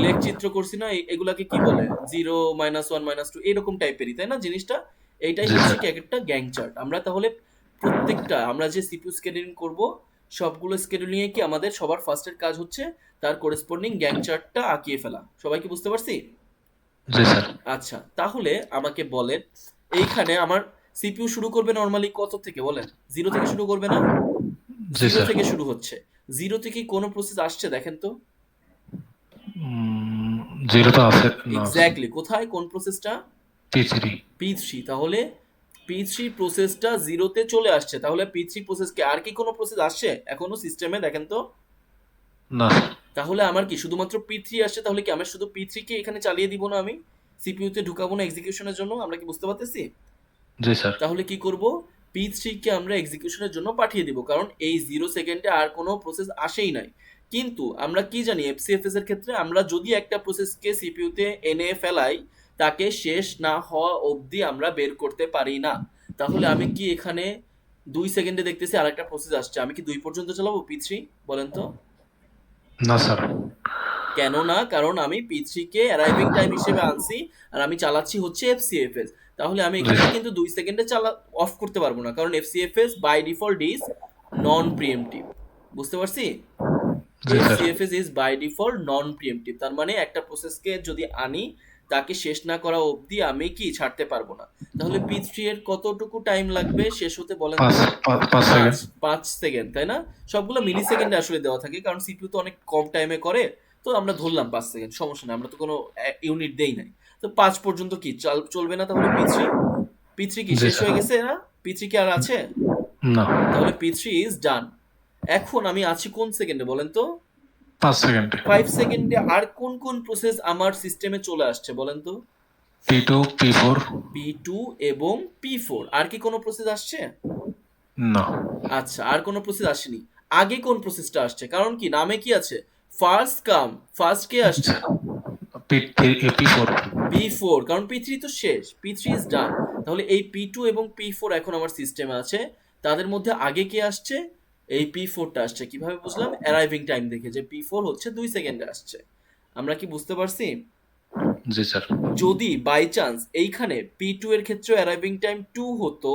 লেখ চিত্র করছি না, এগুলাকে কি বলে? 0 -1 -2 এরকম টাইপেরই, তাই না জিনিসটা? এইটাই জি হচ্ছে স্যার। কি এক একটা গ্যাং চার্ট। আমরা তাহলে প্রত্যেকটা আমরা যে সিপিইউ স্কেডিউলিং করব, সবগুলো স্কেডিউলিং এ কি আমাদের সবার ফার্স্টের কাজ হচ্ছে তার করেসপন্ডিং গ্যাং চার্টটা আঁকিয়ে ফেলা। সবাই কি বুঝতে পারছি? জি স্যার। আচ্ছা, তাহলে আমাকে বলেন, এইখানে আমার সিপিইউ শুরু করবে নরমালি কত থেকে বলেন? 0 থেকে শুরু করবে না? জি 0 স্যার। থেকে শুরু হচ্ছে। 0 থেকে কোনো প্রসেস আসছে দেখেন তো? জিরো তো আছে না। এক্স্যাক্টলি, কোথায় কোন প্রসেসটা? P3। P3। তাহলে P3 প্রসেসটা 0 তে চলে আসছে। তাহলে P3 প্রসেসকে আর কি কোনো প্রসেস আসছে এখনো সিস্টেমে দেখেন তো? না স্যার। তাহলে আমার কি শুধুমাত্র P3 আসছে? তাহলে কি আমি শুধু P3 কে এখানে চালিয়ে দিব না আমি? সিপিইউ তে ঢুকাবো না এক্সিকিউশনের জন্য? আমরা কি বুঝতে পারতেছি? জি স্যার। তাহলে কি করব? P3 কে আমরা এক্সিকিউশনের জন্য পাঠিয়ে দিব, কারণ এই 0 সেকেন্ডে আর কোনো প্রসেস আসেই নাই। কিন্তু আমরা কি জানি এফসিএফএস এর ক্ষেত্রে, আমরা যদি একটা প্রসেসকে সিপিইউ তে এনে ফেলাই, তাকে শেষ না হওয়া অবধি আমরা বের করতে পারি না। তাহলে আমি কি এখানে 2 সেকেন্ডে দেখতেছি আরেকটা প্রসেস আসছে, আমি কি 2 পর্যন্ত চালাবো P3? বলেন তো? না স্যার। কেন না? কারণ আমি P3 কে অ্যারাইভিং টাইম হিসেবে আনছি, আর আমি চালাচ্ছি হচ্ছে এফসিএফএস। তাহলে আমি জি এখানে স্যার। কিন্তু 2 সেকেন্ডে অফ করতে পারবো না, কারণ FCFS by default is non preemptive. বুঝতে পারছি? জি sir. FCFS is by default non preemptive, তার মানে একটা প্রসেসকে যদি আনি, তাকে শেষ না করা অবধি আমি কি ছাড়তে পারবো না। তাহলে P3 এর কতটুকু টাইম লাগবে শেষ হতে বলেন পাঁচ তো? পাঁচ পাঁচ সেকেন্ড। 5 সেকেন্ড, তাই না? সবগুলো মিলি সেকেন্ডে আসলে দেওয়া থাকে, কারণ সিপিইউ তো অনেক কম টাইমে করে। তো আমরা ধরলাম 5 সেকেন্ড, সমস্যা নেই, আমরা তো কোনো ইউনিট দেই নাই। তো 5 পর্যন্ত কি চলবে না? তাহলে P3 কি জি শেষ স্যার। হয়ে গেছে না? P3 কি আর আছে? না। তাহলে P3 ইজ ডান। এখন আমি আছি কোন সেকেন্ডে বলেন তো? 5 সেকেন্ডে। 5 সেকেন্ডে আর কোন কোন প্রসেস আমার সিস্টেমে চলে আসছে বলেন তো? P2, P4। P2 এবং P4। আর কি কোনো প্রসেস আসছে? না। আচ্ছা, আর কোনো প্রসেস আসেনি। আগে কোন প্রসেসটা আসছে? কারণ কি নামে কি আছে? ফার্স্ট কাম ফার্স্ট কে আসছে? P4। P4, কারণ P3 তো শেষ, P3 ইজ ডান। তাহলে এই P2 এবং P4 এখন আমার সিস্টেমে আছে। তাদের মধ্যে আগে কে আসছে? এই P4টা আসছে। কিভাবে বুঝলাম? অ্যারাইভিং টাইম দেখে, যে P4 হচ্ছে 2 সেকেন্ডে আসছে। আমরা কি বুঝতে পারছি? জি স্যার। যদি বাই চান্স এইখানে P2 এর ক্ষেত্রে অ্যারাইভিং টাইম 2 হতো,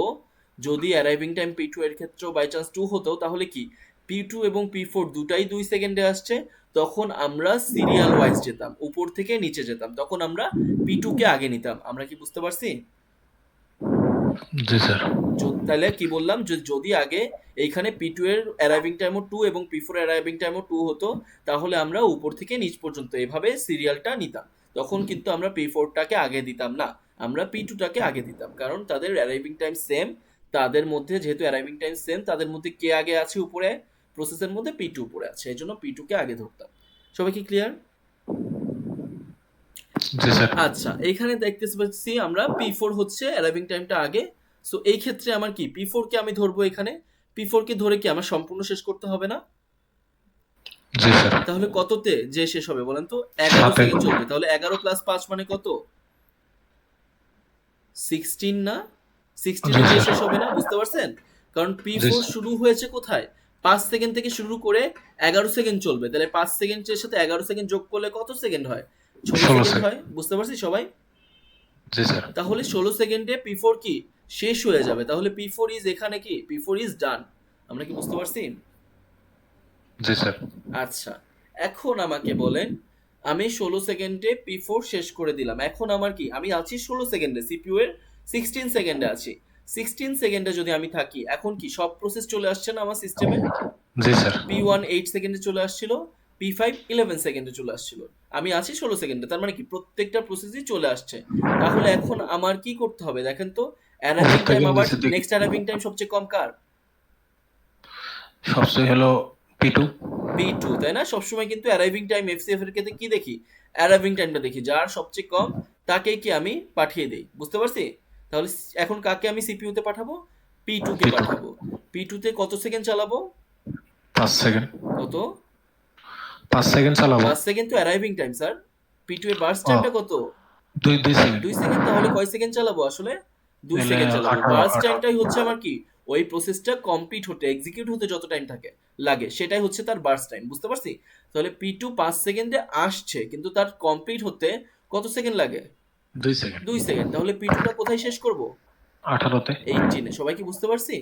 যদি অ্যারাইভিং টাইম P2 এর ক্ষেত্রে বাই চান্স 2 হতো, তাহলে কি P2 এবং P4 দুটাই 2 সেকেন্ডে আসছে, তখন আমরা সিরিয়াল ওয়াইজ যেতাম, উপর থেকে নিচে যেতাম, তখন আমরা P2 কে আগে নিতাম। আমরা কি বুঝতে পারছি? জি স্যার। তাহলে কি বললাম, যদি আগে এইখানে P2 এর অ্যারাইভিং টাইমও 2 এবং P4 এর অ্যারাইভিং টাইমও 2 হতো, তাহলে আমরা উপর থেকে নিচ পর্যন্ত এভাবে সিরিয়ালটা নিতাম। তখন কিন্তু আমরা P4 টাকে আগে দিতাম না, আমরা P2 টাকে আগে দিতাম, কারণ তাদের অ্যারাইভিং টাইম সেম। তাদের মধ্যে যেহেতু অ্যারাইভিং টাইম সেম, তাদের মধ্যে কে আগে আছে উপরে? প্রসেসের মধ্যে P2 উপরে আছে, এই জন্য P2 কে আগে ধরতাম। সবাই কি ক্লিয়ার? জি স্যার। আচ্ছা, এইখানে দেখতে পাচ্ছি আমরা P4 হচ্ছে অ্যারাইভিং টাইমটা আগে। সো এই ক্ষেত্রে আমার কি P4 কে আমি ধরবো এখানে। P4 কে ধরে কি আমার সম্পূর্ণ শেষ করতে হবে না? জি স্যার। তাহলে কততে যে শেষ হবে বলেন তো? 11 7-এ। সেকেন্ড চলবে। তাহলে 11 প্লাস 5 মানে কত? 16 না? 16 জি এ যে স্যার। শেষ হবে না? বুঝতে পারছেন? কারণ জি P4 শুরু হয়েছে কোথায়? 5 সেকেন্ড থেকে শুরু করে 11 সেকেন্ড চলবে। তাহলে 5 সেকেন্ডের সাথে 11 সেকেন্ড যোগ করলে কত সেকেন্ড হয়? 16 16 সেকেন্ড সেকেন্ড। হয়। বুঝতে পারছি সবাই? জি স্যার। তাহলে 16 সেকেন্ডে P4 কি শেষ হয়ে যাবে। তাহলে P4 ইজ এখানে কি P4 ইজ ডান। আমরা কি বুঝতে পারছি? জি স্যার। আচ্ছা, এখন আমাকে বলেন, আমি 16 সেকেন্ডে P4 শেষ করে দিলাম। এখন আমার কি, আমি আছি 16 সেকেন্ডে, সিপিইউ এর 16 সেকেন্ডে আছি। 16 সেকেন্ডে যদি আমি থাকি, এখন কি সব প্রসেস চলে আসছে না আমার সিস্টেমে? জি স্যার। P1 8 সেকেন্ডে চলে আসছিল, P5 11 সেকেন্ডে চলে আসছিল। আমি আছি 16 সেকেন্ডে, তার মানে কি প্রত্যেকটা প্রসেসই চলে আসছে। তাহলে এখন আমার কি করতে হবে দেখেন তো? অ্যারাইভিং টাইম, ওভারটেকিং আবার নিচের দিকে। নেক্সট অ্যারাইভিং টাইম সবচেয়ে কম কার? সবচেয়ে হলো P2। P2, তাই না? সবসময় কিন্তু অ্যারাইভিং টাইম এফসিএফ এর ক্ষেত্রে কি দেখি? অ্যারাইভিং টাইমটা দেখি, যার সবচেয়ে কম তাকে কি আমি পাঠিয়ে দেই, বুঝতে পারছি? তাহলে এখন কাকে আমি সিপিইউতে পাঠাবো? P2 কে P2 পাঠাবো। P2 তে কত সেকেন্ড চালাবো? 5 সেকেন্ড কত? 5 সেকেন্ড চালাবো 5 সেকেন্ড তো অ্যারাইভিং টাইম স্যার। P2 এর বার্স্ট ও টাইমটা কত? 2 সেকেন্ড 2 সেকেন্ড। তাহলে কয় সেকেন্ড চালাবো আসলে? 2 তাহলে সেকেন্ড চালাবো। 18 বার্স্ট 18 টাইমটাই হচ্ছে আমার কি, ওই প্রসেসটা কমপ্লিট হতে, এক্সিকিউট হতে যত টাইম থাকে লাগে সেটাই হচ্ছে তার বার্স্ট টাইম, বুঝতে পারছি? তাহলে P2 5 সেকেন্ডে আসছে, কিন্তু তার কমপ্লিট হতে কত সেকেন্ড লাগে? 2 সেকেন্ড 2 সেকেন্ড। তাহলে P2 টা কোথায় শেষ করব? 18 তে 18 এ। সবাই কি বুঝতে পারছি?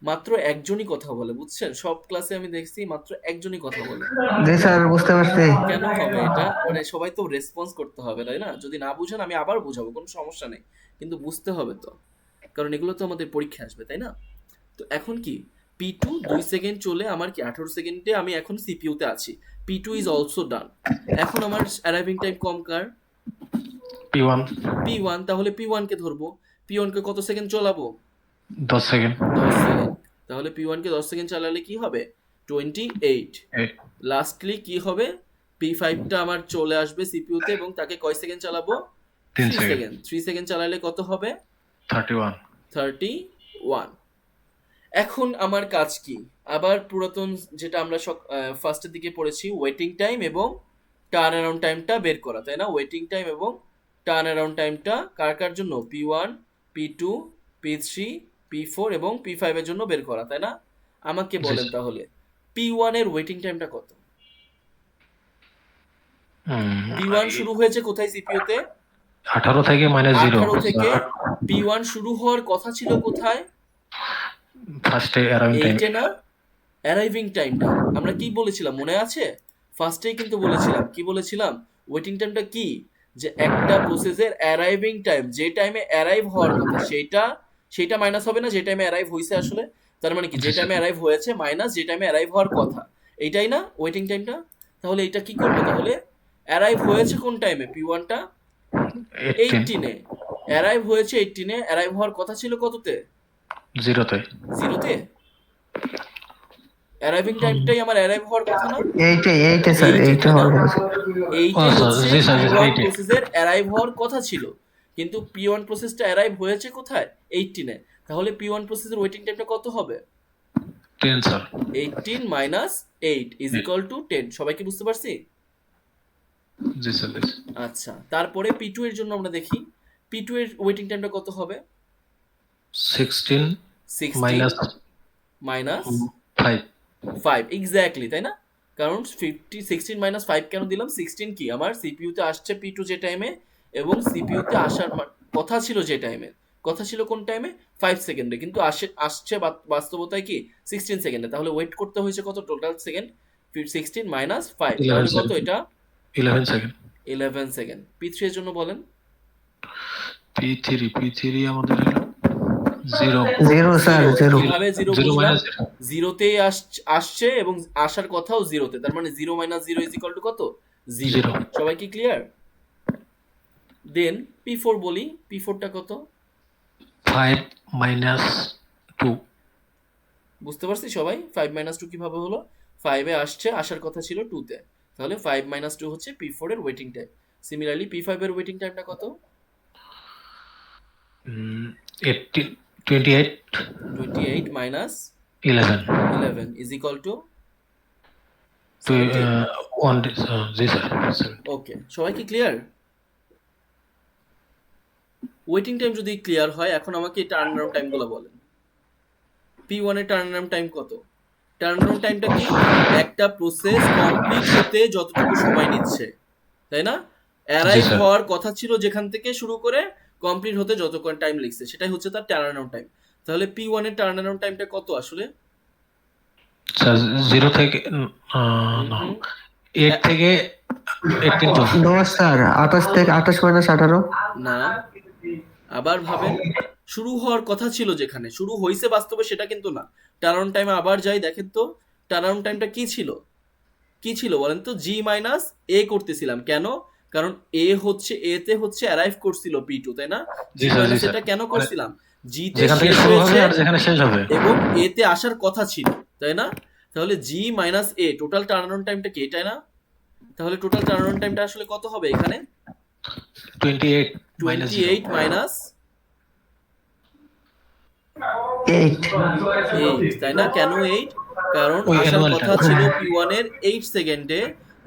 মাত্র একজনই কথা বলে, বুঝছেন? সব ক্লাসে আমি দেখছি মাত্র একজনই কথা বলে। জি স্যার, বুঝতে পারছি। কেন হবে এটা? মানে সবাই তো রেসপন্স করতে হবে, তাই না? যদি না বুঝেন আমি আবার বুঝাবো, কোনো সমস্যা নেই, কিন্তু বুঝতে হবে তো, কারণ এগুলো তো আমাদের পরীক্ষা আসবে, তাই না? তো এখন কি, P2 2 সেকেন্ড চলে আমার কি 18 সেকেন্ডে আমি এখন সিপিইউতে আছি। P2 ইজ অলসো ডান। এখন আমার অ্যারাইভিং টাইম কম কার? P1 P1। তাহলে P1 কে ধরবো। P1 কে কত সেকেন্ড চালাবো? 10 সেকেন্ড 10 সেকেন্ড। তাহলে P1 কে 10 সেকেন্ড চালালে কি হবে? 28। লাস্টলি কি হবে? P5 টা আমার চলে আসবে সিপিইউতে, এবং তাকে কয় সেকেন্ড চালাবো? 3 3 সেকেন্ড সেকেন্ড। 3 সেকেন্ড চালালে কত হবে? 31 31। এখন আমার কাজ কি? আবার পুরাতন যেটা আমরা ফার্স্টের দিকে পড়েছি, ওয়েটিং টাইম এবং টার্ন অ্যারাউন্ড টাইমটা বের করা, তাই না? ওয়েটিং টাইম এবং টার্ন অ্যারাউন্ড টাইমটা কার কার জন্য? P1, P2, P3, P4 এবং P5 এর জন্য বের করা, তাই না? আমাকে জি বলেন স্যার তাহলে P1 এর ওয়েটিং টাইমটা কত? P1 শুরু হয়েছে কোথায় সিপিইউতে? 18 থেকে -0 18 থেকে। P1 শুরু হওয়ার কথা ছিল কোথায়? ফার্স্টে অ্যারাউন্ড টাইম 8 এ না? অ্যারাইভিং টাইমটা আমরা কি বলেছিলাম মনে আছে? ফার্স্টেই কিন্তু বলেছিলাম, কি বলেছিলাম? ওয়েটিং টাইমটা কি, যে একটা প্রসেসের অ্যারাইভিং টাইম, যে টাইমে অ্যারাইভ হওয়ার কথা সেইটা মাইনাস হবে না যে টাইমে অ্যারাইভ হয়েছে আসলে? তার মানে কি, জি যে স্যার টাইমে অ্যারাইভ হয়েছে মাইনাস যে টাইমে অ্যারাইভ হওয়ার কথা, এইটাই না ওয়েটিং টাইমটা? তাহলে এটা কি করব তাহলে? অ্যারাইভ হয়েছে কোন টাইমে P1 টা? 18 18 এ। অ্যারাইভ হয়েছে 18 এ, অ্যারাইভ হওয়ার কথা ছিল কততে? 0 তে 0 তে। অ্যারাইভিং টাইমটাই আমার অ্যারাইভ হওয়ার কথা না? এইটা স্যার, 8 এইটা তাই না? হওয়ার কথা। এইটা ও স্যার হচ্ছে জি স্যার জি স্যার P1 এইটাই প্রসেসের অ্যারাইভ হওয়ার কথা ছিল, কিন্তু P1 প্রসেসটা অ্যারাইভ হয়েছে কোথায়? 18 এ। তাহলে P1 প্রসেসের ওয়েটিং টাইমটা কত হবে? 10 sir 18 minus 8 is equal two 10। সবাই কি বুঝতে পারছি? জি স্যার জি স্যার। আচ্ছা, তারপরে P2 এর জন্য আমরা দেখি P2 এর ওয়েটিং টাইমটা কত হবে? 16 16 - মাইনাস 5 5, এক্স্যাক্টলি, তাই না? কারণ 16 মাইনাস 5 কেন দিলাম? 16 কি আমার সিপিইউতে আসছে P2 যে টাইমে, এবং সিপিইউতে আসার কথা ছিল যে টাইমে, কথা ছিল কোন টাইমে? 5 সেকেন্ডে, কিন্তু আসছে বাস্তবতায় কি 16 সেকেন্ডে। তাহলে ওয়েট করতে হয়েছে কত টোটাল সেকেন্ড? 16 মাইনাস 5, 11 তাহলে কত সেকেন্ড এটা? 11 সেকেন্ড 11 সেকেন্ড। P3 এর জন্য বলেন। P3 আমাদের হলো 0 জিরো স্যার, জিরো। কিভাবে জিরো 0 বুঝলাম? - 0 জিরোতেই আসছে এবং আসার কথাও জিরোতে, তার মানে 0 মাইনাস 0 ইজ ইকুয়াল টু কত? 0। 0 সবাই কি ক্লিয়ার? দেন P4 বলি, P4 টা কত? 5 - 2 বুঝতে পারছি সবাই? 5 মাইনাস 2 কিভাবে হলো? 5 এ আসছে, আসার কথা ছিল 2 তে, তাহলে 5 মাইনাস 2 হচ্ছে P4 এর ওয়েটিং টাইম। সিমিলারলি P5 এর ওয়েটিং টাইমটা কত? 18 28 28 মাইনাস 11 11 ইজ ইকুয়াল টু তো 17। 1 জি স্যার 7 ওকে, সবাই কি ক্লিয়ার? ওয়েটিং টাইম যদি ক্লিয়ার হয়, এখন আমাকে টার্ন অ্যারাউন্ড টাইমগুলো বলেন। P1 এর টার্ন অ্যারাউন্ড টাইম কত? টার্ন অ্যারাউন্ড টাইমটা কি? একটা প্রসেস কমপ্লিট হতে যতটুকু সময় নিচ্ছে, তাই না? জি অ্যারাইভ স্যার হওয়ার কথা ছিল যেখান থেকে শুরু করে কমপ্লিট হতে যতক্ষণ টাইম লিখছে, সেটাই হচ্ছে তার টার্ন অ্যারাউন্ড টাইম। তাহলে P1 এর টার্ন অ্যারাউন্ড টাইমটা কত আসলে? স্যার 0 থেকে না হুম, 8 থেকে 18 তো 10 স্যার, 28 থেকে 28 মাইনাস 18। না, আবার ভাবেন, শুরু হওয়ার কথা ছিল যেখানে, শুরু হয়েছে বাস্তবে সেটা কিন্তু না। টার্ন অ্যারাউন্ড টাইমে আবার যাই, দেখেন তো টার্ন অ্যারাউন্ড টাইমটা কি ছিল? কি ছিল বলেন তো? জি মাইনাস এ করতেছিলাম, কেন? কারণ এ হচ্ছে, এ তে হচ্ছে অ্যারাইভ করছিল P2, তাই না? জি জি স্যার জি মাইনাস স্যার এটা কেন মানে করছিলাম? জি তে যেখান থেকে শেষ শুরু হবে হয়েছে আর যেখানে শেষ হবে এবং এ তে আসার কথা ছিল, তাই না? তাহলে জি মাইনাস এ টোটাল টার্ন টাইমটা কি এটাই না? তাহলে টোটাল টার্ন টাইমটা আসলে কত হবে এখানে? 28 minus 0. 28 মাইনাস 8 8, তাই না? কেন 8? কারণ ওই আসার annual কথা time. ছিল P1 এর 8 সেকেন্ডে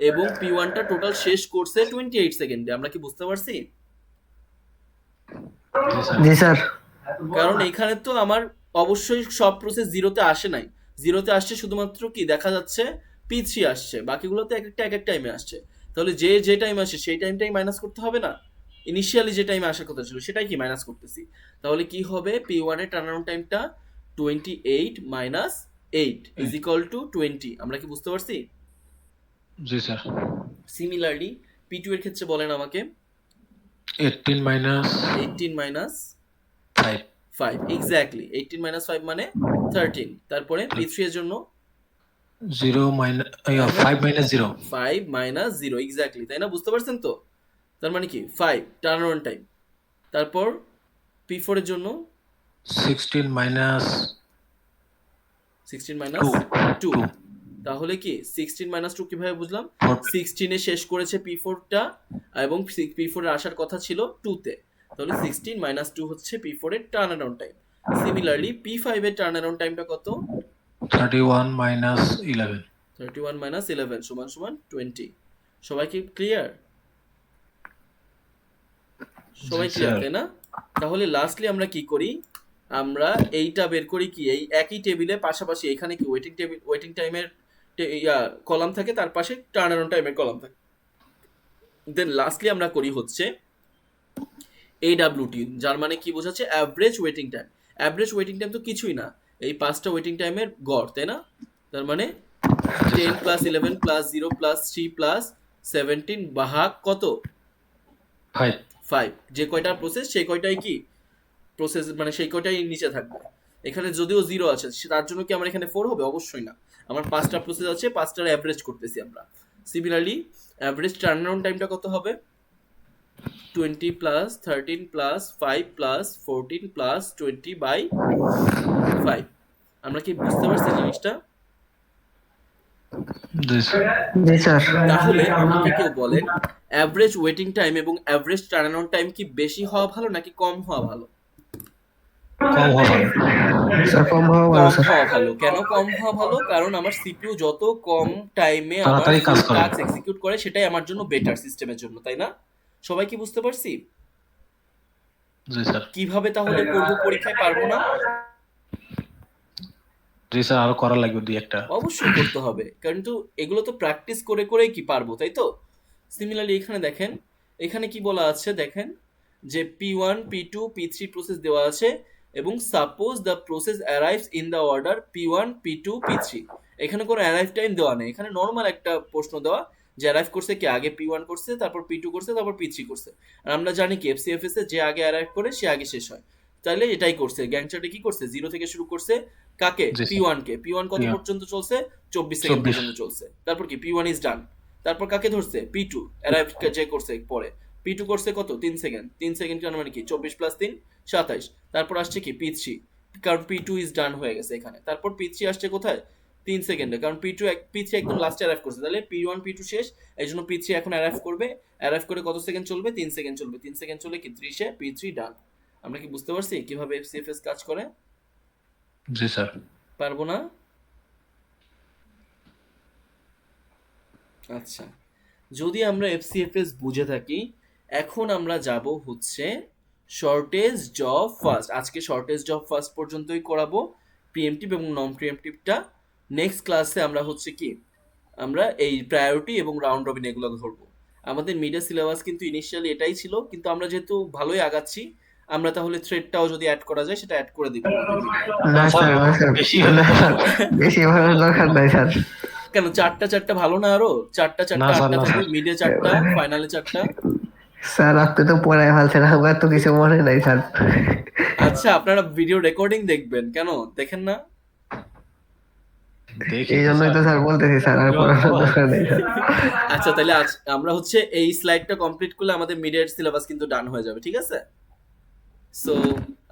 এবং P1 টা টোটাল শেষ করছে 28 সেকেন্ডে। আমরা কি বুঝতে পারছি? জি স্যার। জি স্যার কারণ এখানে তো আমার অবশ্যই সব প্রসেস জিরোতে আসে নাই, জিরোতে আসছে শুধুমাত্র কি দেখা যাচ্ছে P3 আসছে, বাকিগুলোতে এক এক টাইমে আসছে। তাহলে যে টাইম আসে সেই টাইমটাই মাইনাস করতে হবে না? ইনিশিয়ালি যে টাইমে আসার কথা ছিল সেটাই কি মাইনাস করতেছি। তাহলে কি হবে, P1 এর টার্ন টাইমটা 28 মাইনাস 8 ইজ ইকুয়াল টু 20। আমরা কি বুঝতে পারছি? জি স্যার। সিমিলারলি P2 এর ক্ষেত্রে বলেন আমাকে। 18 minus 18 মাইনাস 5. 5, এক্স্যাক্টলি 18 মাইনাস 5 মানে 13। তারপরে P3 এর জন্য 0 minus 5 minus 0. 5 মাইনাস 0, এক্স্যাক্টলি, তাই না? বুঝতে পারছেন তো? তার মানে কি 5 টার্ন অন টাইম। তারপর P4 এর জন্য 16 minus 16 মাইনাস 2। 2. তাহলে কি 16 মাইনাস 2 কিভাবে বুঝলাম? 4. 16 এ শেষ করেছে P4 টা এবং P4 এর আসার কথা ছিল 2 তে। তাহলে 16 মাইনাস 2 হচ্ছে P4 এর turn around time. Similarly P5 এর টার্ন অ্যারাউন্ড টাইমটা কত? 31 minus 11. 31 মাইনাস 11 সমান সমান 20। সবাই কি ক্লিয়ার? সবাই জি, ক্লিয়ার, স্যার। তাই না? তাহলে লাস্টলি আমরা কি করি, আমরা এইটা বের করি কি, এই একই টেবিলে পাশাপাশি এখানে কি ওয়েটিং টাইমের কলাম থাকে, তার পাশে টার্ন অ্যারাউন্ড টাইমের কলাম থাকে। দেন লাস্টলি আমরা করি হচ্ছে AWT, যার মানে কি বোঝাচ্ছে average waiting time. Average waiting time তো কিছুই না, এই 5টা ওয়েটিং টাইমের গড়, তাই না? তার মানে 10 প্লাস 11 প্লাস 0 প্লাস 3 প্লাস 17 ভাগ কত? 5. 5। যে কয়টা প্রসেস সেই কয়টাই কি প্রসেস, মানে সেই কয়টাই নিচে থাকবে। এখানে যদিও 0 আছে তার জন্য কি আমার এখানে 4 হবে? অবশ্যই না। আমার 5টা প্রসেস আছে, 5টার অ্যাভারেজ করতেছি আমরা। সিমিলারলি অ্যাভারেজ টার্ন অ্যারাউন্ড টাইমটা কত হবে? 20 plus 13 plus 5 plus 14 plus 20 by 5। আমরা কি বুঝতে পারছি জিনিসটা? জি স্যার। জি স্যার তাহলে আমাকে কেউ বলেন অ্যাভারেজ ওয়েটিং টাইম এবং অ্যাভারেজ টার্ন অ্যারাউন্ড টাইম কি বেশি হওয়া ভালো নাকি কম হওয়া ভালো? কম হওয়া ভালো। স্যার কম হওয়া ভালো কম স্যার হওয়া ভালো। কেন কম হওয়া ভালো? কারণ আমার সিপিইউ যত কম টাইমে আমার তাড়াতাড়ি কাজ করে। কাজ এক্সিকিউট করে সেটাই আমার জন্য বেটার সিস্টেমের জন্য, তাই না? সবাই কি বুঝতে পারছি? জি স্যার। কিভাবে তাহলে করব পরীক্ষায়, পারবো না? জি স্যার, আরো করা লাগবে দুই একটা। অবশ্যই করতে হবে, কারণ তো এগুলো তো প্র্যাকটিস করে করেই কি পারবো, তাই তো? সিমিলারলি এখানে দেখেন, এখানে কি বলা আছে দেখেন, যে P1 P2 P3 প্রসেস দেওয়া আছে এবং suppose the process arrives in the order P1 P2 P3। এখানে কোনো অ্যারাইভ টাইম দেওয়া নেই, এখানে নর্মাল একটা প্রশ্ন দেওয়া যে অ্যারাইভ করছে কি আগে P1 করছে, তারপর P2 করছে, তারপর P3 করছে। আর আমরা জানি কি FCFS এ যে আগে অ্যারাইভ করে সে আগে শেষ হয়। তাহলে এটাই করছে, গ্যাং চার্টে কি করছে, 0 থেকে শুরু করছে কাকে? জি স্যার। P1 কে। P1 কত P1 পর্যন্ত চলছে? 24 সেকেন্ড 24 পর্যন্ত চলছে। তারপর কি P1 ইজ ডান। তারপর কাকে ধরছে? P2 অ্যারাইভ যে করছে পরে। P2 করছে কত? 3 সেকেন্ড। 3 সেকেন্ড মানে কি 24 প্লাস 3 27। তারপর আসছে কি P3, কারণ P2 ইজ ডান হয়ে গেছে এখানে। তারপর P3 আসছে কোথায়? 3 সেকেন্ডে, কারণ P3 একদম লাস্টে অ্যারাইভ করছে। তাহলে P1 P2 শেষ, এই জন্য P3 এখন অ্যারাইভ করবে। অ্যারাইভ করে কত সেকেন্ড চলবে? 3 সেকেন্ড চলবে। 3 সেকেন্ড চলে কি 30 এ P3 ডান। আমরা কি বুঝতে পারছি কিভাবে FCFS কাজ করে? জি স্যার। পারবো না? আচ্ছা, যদি আমরা FCFS বুঝে থাকি, এখন আমরা যাব হচ্ছে শর্টেজ জব ফার্স্ট। আজকে শর্টেজ জব ফার্স্ট পর্যন্তই করাবো, প্রিএমটিভ এবং নন প্রিএমটিভটা নেক্সট ক্লাসে আমরা হচ্ছে কি আমরা এই প্রায়োরিটি এবং রাউন্ড রবিন এগুলো ধরবো। আমাদের মিডিয়া সিলেবাস কিন্তু ইনিশিয়ালি এটাই ছিল, কিন্তু আমরা যেহেতু ভালোই আগাচ্ছি, আমরা তাহলে থ্রেডটাও যদি অ্যাড করা যায় সেটা অ্যাড করে দিব। না স্যার না স্যার বেশি না স্যার বেশি ভালো দরকার নাই স্যার কেন চারটা ভালো না? আরো চারটা না স্যার, আটটা না থাকবে, স্যার। মিডিয়া চারটা, ফাইনালে চারটা। স্যার আপনি তো পড়ায় ফেলছেন আমার তো কিছু মনে নাই স্যার আচ্ছা, আপনারা ভিডিও রেকর্ডিং দেখবেন কেন? দেখেন না? দেখি এই তো জন্যই তো স্যার। স্যার বলতেছি স্যার আর পড়ানোর দরকার নেই স্যার আচ্ছা, তাহলে আজ আমরা হচ্ছে এই স্লাইডটা কমপ্লিট করলে আমাদের মিডিয়েট সিলেবাস কিন্তু ডান হয়ে যাবে, ঠিক আছে? সো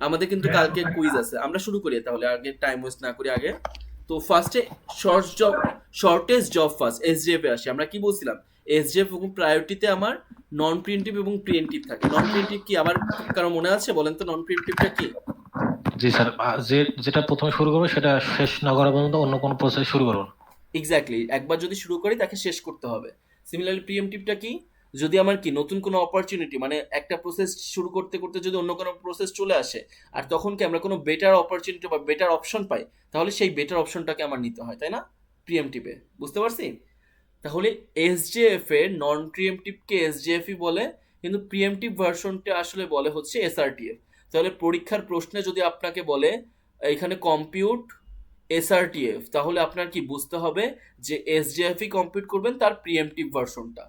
আমাদের কিন্তু কালকে কুইজ আছে, আমরা শুরু করি তাহলে, আগে টাইম ওয়েস্ট না করি। আগে তো ফার্স্টে শর্টেস্ট জব ফার্স্ট এসজিএফ এ আসে। আমরা কি বলছিলাম, এসজিএফ এবং প্রায়োরিটিতে আমার নন প্রিএমটিভ এবং প্রিএমটিভ থাকে। নন প্রিএমটিভ কি আবার কারো মনে আছে? বলেন তো নন প্রিএমটিভটা কি? জি স্যার, যেটা প্রথমে শুরু করবে সেটা শেষ না করা পর্যন্ত অন্য কোনো প্রসেস শুরু করবো না। এক্স্যাক্টলি, একবার যদি শুরু করি তাকে শেষ করতে হবে। সিমিলারলি প্রিএমটিভটা কি, যদি আমার কি নতুন কোনো অপরচুনিটি, মানে একটা প্রসেস শুরু করতে করতে যদি অন্য কোনো প্রসেস চলে আসে আর তখন কি আমরা কোনো বেটার অপরচুনিটি বা বেটার অপশন পাই, তাহলে সেই বেটার অপশনটাকে আমার নিতে হয়, তাই না? প্রিএমটিভে, বুঝতে পারছি? তাহলে এসজেএফ এর নন প্রিএমটিভকে এসজেএফই বলে, কিন্তু প্রিএমটিভ ভার্সনটা আসলে বলে হচ্ছে এসআরটিএফ। তাহলে পরীক্ষার প্রশ্নে যদি আপনাকে বলে এখানে কম্পিউট এসআরটিএফ, তাহলে আপনার কি বুঝতে হবে যে এসজেএফই কম্পিউট করবেন তার প্রিএমটিভ ভার্সনটা।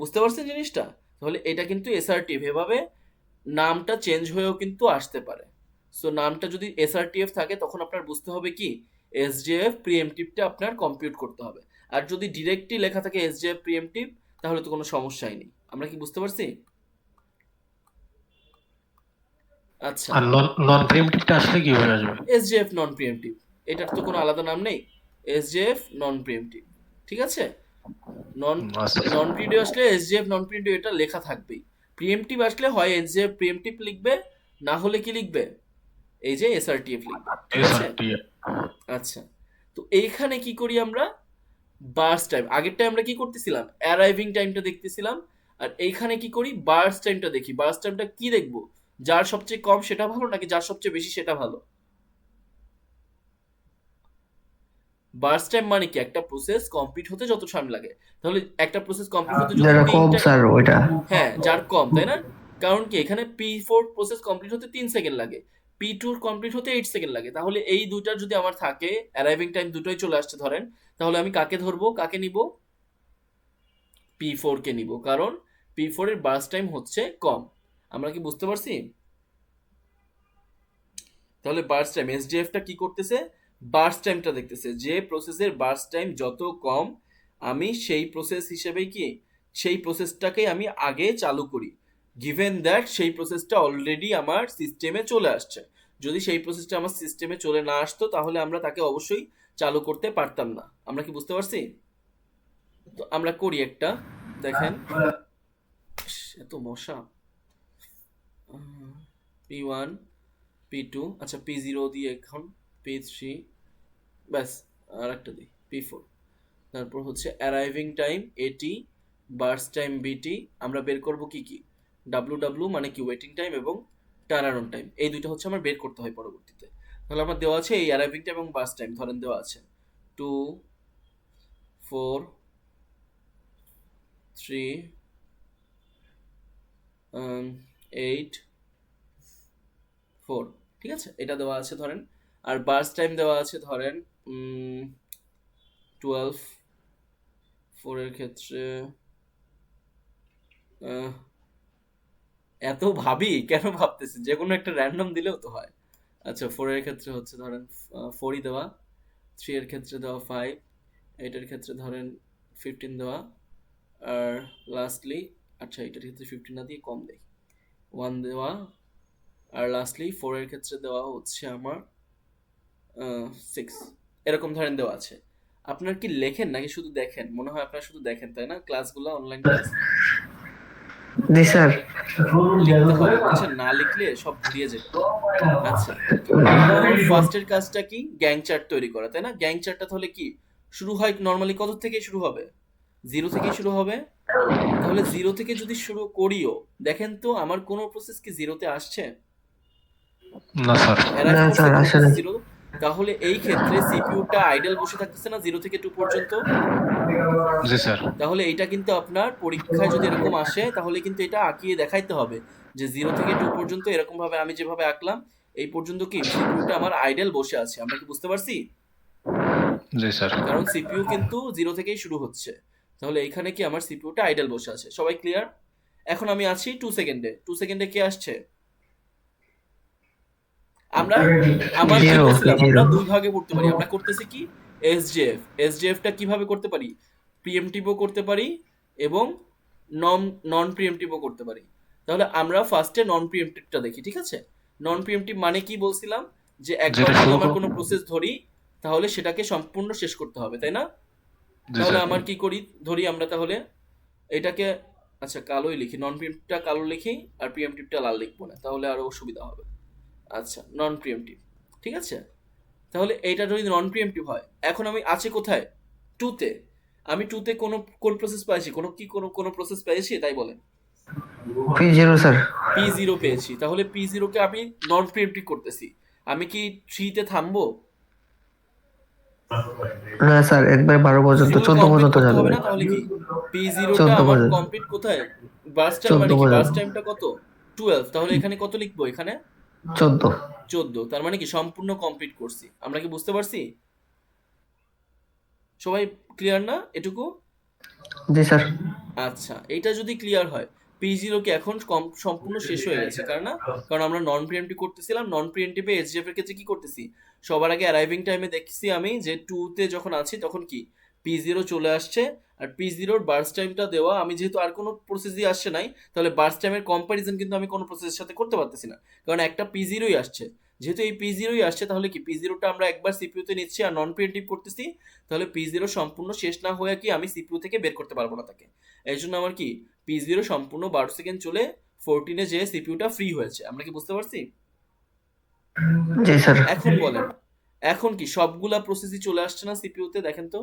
বুঝতে পারছেন জিনিসটা? তাহলে এটা কিন্তু এসআরটিএফ, এভাবে নামটা চেঞ্জ হয়েও কিন্তু আসতে পারে। সো নামটা যদি এসআরটিএফ থাকে তখন আপনার বুঝতে হবে কি এসজেএফ প্রিএমটিভটা আপনার কম্পিউট করতে হবে। আর যদি ডিরেক্টলি লেখা থাকে এসজেএফ প্রিএমটিভ, তাহলে তো কোনো সমস্যাই নেই। আমরা কি বুঝতে পারছি? আচ্ছা, আর নন প্রিএমটিভটা আসলে কিভাবে আসবে? এসজেএফ নন প্রিএমটিভ, এটার তো কোনো আলাদা নাম নেই, এসজেএফ নন প্রিএমটিভ, ঠিক আছে? নন আচ্ছা নন প্রিএমটিভ আসলে এসজেএফ নন প্রিএমটিভ এটা লেখা থাকবেই। প্রিএমটিভ আসলে হয় এসজেএফ প্রিএমটিভ লিখবে, না হলে কি লিখবে, এই যে এসআরটিএফ লিখবে, ঠিক আছে? এসআরটিএফ। আচ্ছা, তো এইখানে কি করি আমরা, বার্স্ট টাইম, আগেরটা আমরা কি করতেছিলাম, অ্যারাইভিং টাইমটা দেখতেছিলাম, আর এইখানে কি করি, বার্স্ট টাইমটা দেখি। বার্স্ট টাইমটা কি দেখবো, যার সবচেয়ে কম সেটা ভালো নাকি যার সবচেয়ে বেশি সেটা ভালো? বার্স্ট টাইম মানে কি, একটা প্রসেস কমপ্লিট হতে যত সময় লাগে। তাহলে একটা প্রসেস কমপ্লিট হতে যদি যেটা কম তিনটা, স্যার ওইটা। হ্যাঁ যার কম, তাই না? কারণ কি এখানে P4 প্রসেস কমপ্লিট হতে 3 সেকেন্ড লাগে, P2 কমপ্লিট হতে 8 সেকেন্ড লাগে। তাহলে এই দুইটার যদি আমার থাকে, অ্যারাইভিং টাইম দুটোই চলে আসছে ধরেন, তাহলে আমি কাকে ধরবো, কাকে নিব, P4 কে নিব, কারণ P4 এর বার্স্ট টাইম হচ্ছে কম। আমরা কি বুঝতে পারছি? তাহলে বার্স্ট টাইম, এসডিএফটা কি করতেছে, বার্স্ট টাইমটা দেখতেছে, যে প্রসেসের বার্স্ট টাইম যত কম আমি সেই প্রসেস হিসেবেই কি সেই প্রসেসটাকেই আমি আগে চালু করি, গিভেন দ্যাট সেই প্রসেসটা অলরেডি আমার সিস্টেমে চলে আসছে। যদি সেই প্রসেসটা আমার সিস্টেমে চলে না আসতো তাহলে আমরা তাকে অবশ্যই চালু করতে পারতাম না। আমরা কি বুঝতে পারছি? তো আমরা করি একটা, দেখেন, ইস, এত মশা। P1 P2, আচ্ছা P0 দিয়ে এখন P3, ব্যাস, আর একটা দিই P4। তারপর হচ্ছে অ্যারাইভিং টাইম এটি, বার্স্ট টাইম বিটি। আমরা বের করব কি কি, ডাব্লিউ মানে কি ওয়েটিং টাইম এবং টার্ন অন টাইম, এই দুটো হচ্ছে আমার বের করতে হয় পরবর্তীতে। তাহলে আমার দেওয়া আছে এই অ্যারাইভিং টাইম এবং বার্স্ট টাইম, ধরেন দেওয়া আছে 2 4 3 8 4, ঠিক আছে, এটা দেওয়া আছে ধরেন। আর বার্স্ট টাইম দেওয়া আছে ধরেন 12, 4 এর ক্ষেত্রে আহ, এত ভাবি কেন ভাবতেছি, যে কোনো একটা র্যান্ডম দিলেও তো হয়। আচ্ছা 4 এর ক্ষেত্রে হচ্ছে ধরেন 4ই দেওয়া, 3 এর ক্ষেত্রে দেওয়া 5, 8 এর ক্ষেত্রে ধরেন 15 দেওয়া, আর লাস্টলি, আচ্ছা এটার ক্ষেত্রে 15 না দিয়ে কম দেই, 1 দেওয়া, আর লাস্টলি 4 এর ক্ষেত্রে দেওয়া হচ্ছে আমার 6, এরকম ধরেন দেওয়া আছে। আপনার কি লেখেন নাকি শুধু দেখেন? মনে হয় আপনারা শুধু দেখেন, তাই না, ক্লাসগুলো, অনলাইন ক্লাস? জি স্যার। লিখতে হবে, বুঝছেন, না লিখলে সব ঘুরিয়ে যেত। আচ্ছা, ফার্স্টের কাজটা কি, গ্যাং চার্ট তৈরি করা, তাই না? গ্যাং চার্টটা তাহলে কি শুরু হয় নর্মালি কত থেকে শুরু হবে, 0 থেকেই শুরু হবে। তাহলে 0 থেকে যদি শুরু করিও, দেখেন তো আমার কোন প্রসেস কি 0-তে আসছে? না স্যার। না স্যার, আসলে 0। তাহলে এই ক্ষেত্রে সিপিইউটা আইডল বসে থাকতেছে না 0 থেকে 2 পর্যন্ত। জি স্যার। তাহলে এটা কিন্তু আপনার পরীক্ষায় যদি এরকম আসে তাহলে কিন্তু এটা আঁকিয়ে দেখাইতে হবে যে 0 থেকে 2 পর্যন্ত এরকম ভাবে আমি যেভাবে আঁকলাম এই পর্যন্ত কি সিপিইউটা আমার আইডল বসে আছে। আমরা কি বুঝতে পারছি? জি স্যার। কারণ সিপিইউ কিন্তু 0 থেকেই শুরু হচ্ছে, তাহলে এইখানে কি আমার সিপিইউটা আইডল বসে আছে। সবাই ক্লিয়ার? এখন আমি আছি 2 সেকেন্ডে। 2 সেকেন্ডে কে আসছে? আমরা আবার কি জিরো বলছিলাম, আমরা জিরো। দুই ভাগে পড়তে পারি। আমরা করতেছি কি এসজেএফ, এসজেএফটা কিভাবে করতে পারি, প্রিএমটিভও করতে পারি এবং নন নন প্রিএমটিভও করতে পারি। তাহলে আমরা ফার্স্টে নন প্রিএমটিভটা দেখি, ঠিক আছে? নন প্রিএমটিভ মানে কি বলছিলাম, যে একবার যেটা যদি শুরু আমার করো। কোনো প্রসেস ধরি তাহলে সেটাকে সম্পূর্ণ শেষ করতে হবে, তাই না? জি তাহলে স্যার। আমার কি করি, ধরি আমরা তাহলে এটাকে, আচ্ছা কালোই লিখি, নন প্রিএমটিভটা কালো লিখি আর প্রিএমটিভটা লাল লিখবো না, তাহলে আরো সুবিধা হবে। আচ্ছা নন প্রিএমটিভ, ঠিক আছে। তাহলে এইটা যদি নন প্রিএমটিভ হয়, এখন আমি আছি কোথায়, টুতে। আমি টুতে কোন প্রসেস পাইছি, কোনো প্রসেস পেয়েছি, তাই বলেন। P0 sir. P0 পেয়েছি, তাহলে P0 কে আমি নন প্রিএমপ্টিভ করতেছি। আমি কি 3 তে থামবো? না স্যার, একবার 12 পর্যন্ত, ফুল 14 কমপ্লিট পর্যন্ত করতে হবে যাবে। না? তাহলে কি P0 টা 14 আমার পর্যন্ত। কমপ্লিট কোথায়, বার্স্ট টাইম 14 মানে কি, বার্স্ট পর্যন্ত। টাইমটা কত, 12। তাহলে এখানে কত লিখবো, এখানে 14। 14, তার মানে কি সম্পূর্ণ কমপ্লিট করছি। আমরা কি বুঝতে পারছি? সবাই ক্লিয়ার না এটুকু? জি স্যার। আচ্ছা, এটা যদি ক্লিয়ার হয়, P0 কে এখন সম্পূর্ণ শেষ হয়ে গেছে, কারণ আমরা নন প্রিএমটিভ করতেছিলাম। নন প্রিএমটিভে এসজিএফ এর ক্ষেত্রে কি করতেছি, সবার আগে অ্যারাইভিং টাইমে দেখছি আমি যে 2 তে যখন আছি তখন কি P0 চলে আসছে, আর P0 এর বার্স্ট টাইমটা দেওয়া, আমি যেহেতু আর কোনো প্রসেসই আসছে নাই, তাহলে বার্স্ট টাইমের কম্প্যারিজন কিন্তু আমি কোনো প্রসেসের সাথে করতে পারতেছি না, কারণ একটা P0ই আসছে। যেহেতু এই P0ই আসছে, তাহলে কি P0টা আমরা একবার সিপিইউতে নিচ্ছি আর নন প্রিএমটিভ করতেছি, তাহলে P0 সম্পূর্ণ শেষ না হয়ে কি আমি সিপিইউ থেকে বের করতে পারবো না তাকে। এই জন্য আমার কি P0 সম্পূর্ণ 12 সেকেন্ড চলে 14 এ যে সিপিইউটা ফ্রি হয়েছে। আমরা কি বুঝতে পারছি? জি স্যার। এখন বলেন, এখন কি সবগুলা প্রসেসই চলে আসছে না সিপিইউতে, দেখেন তো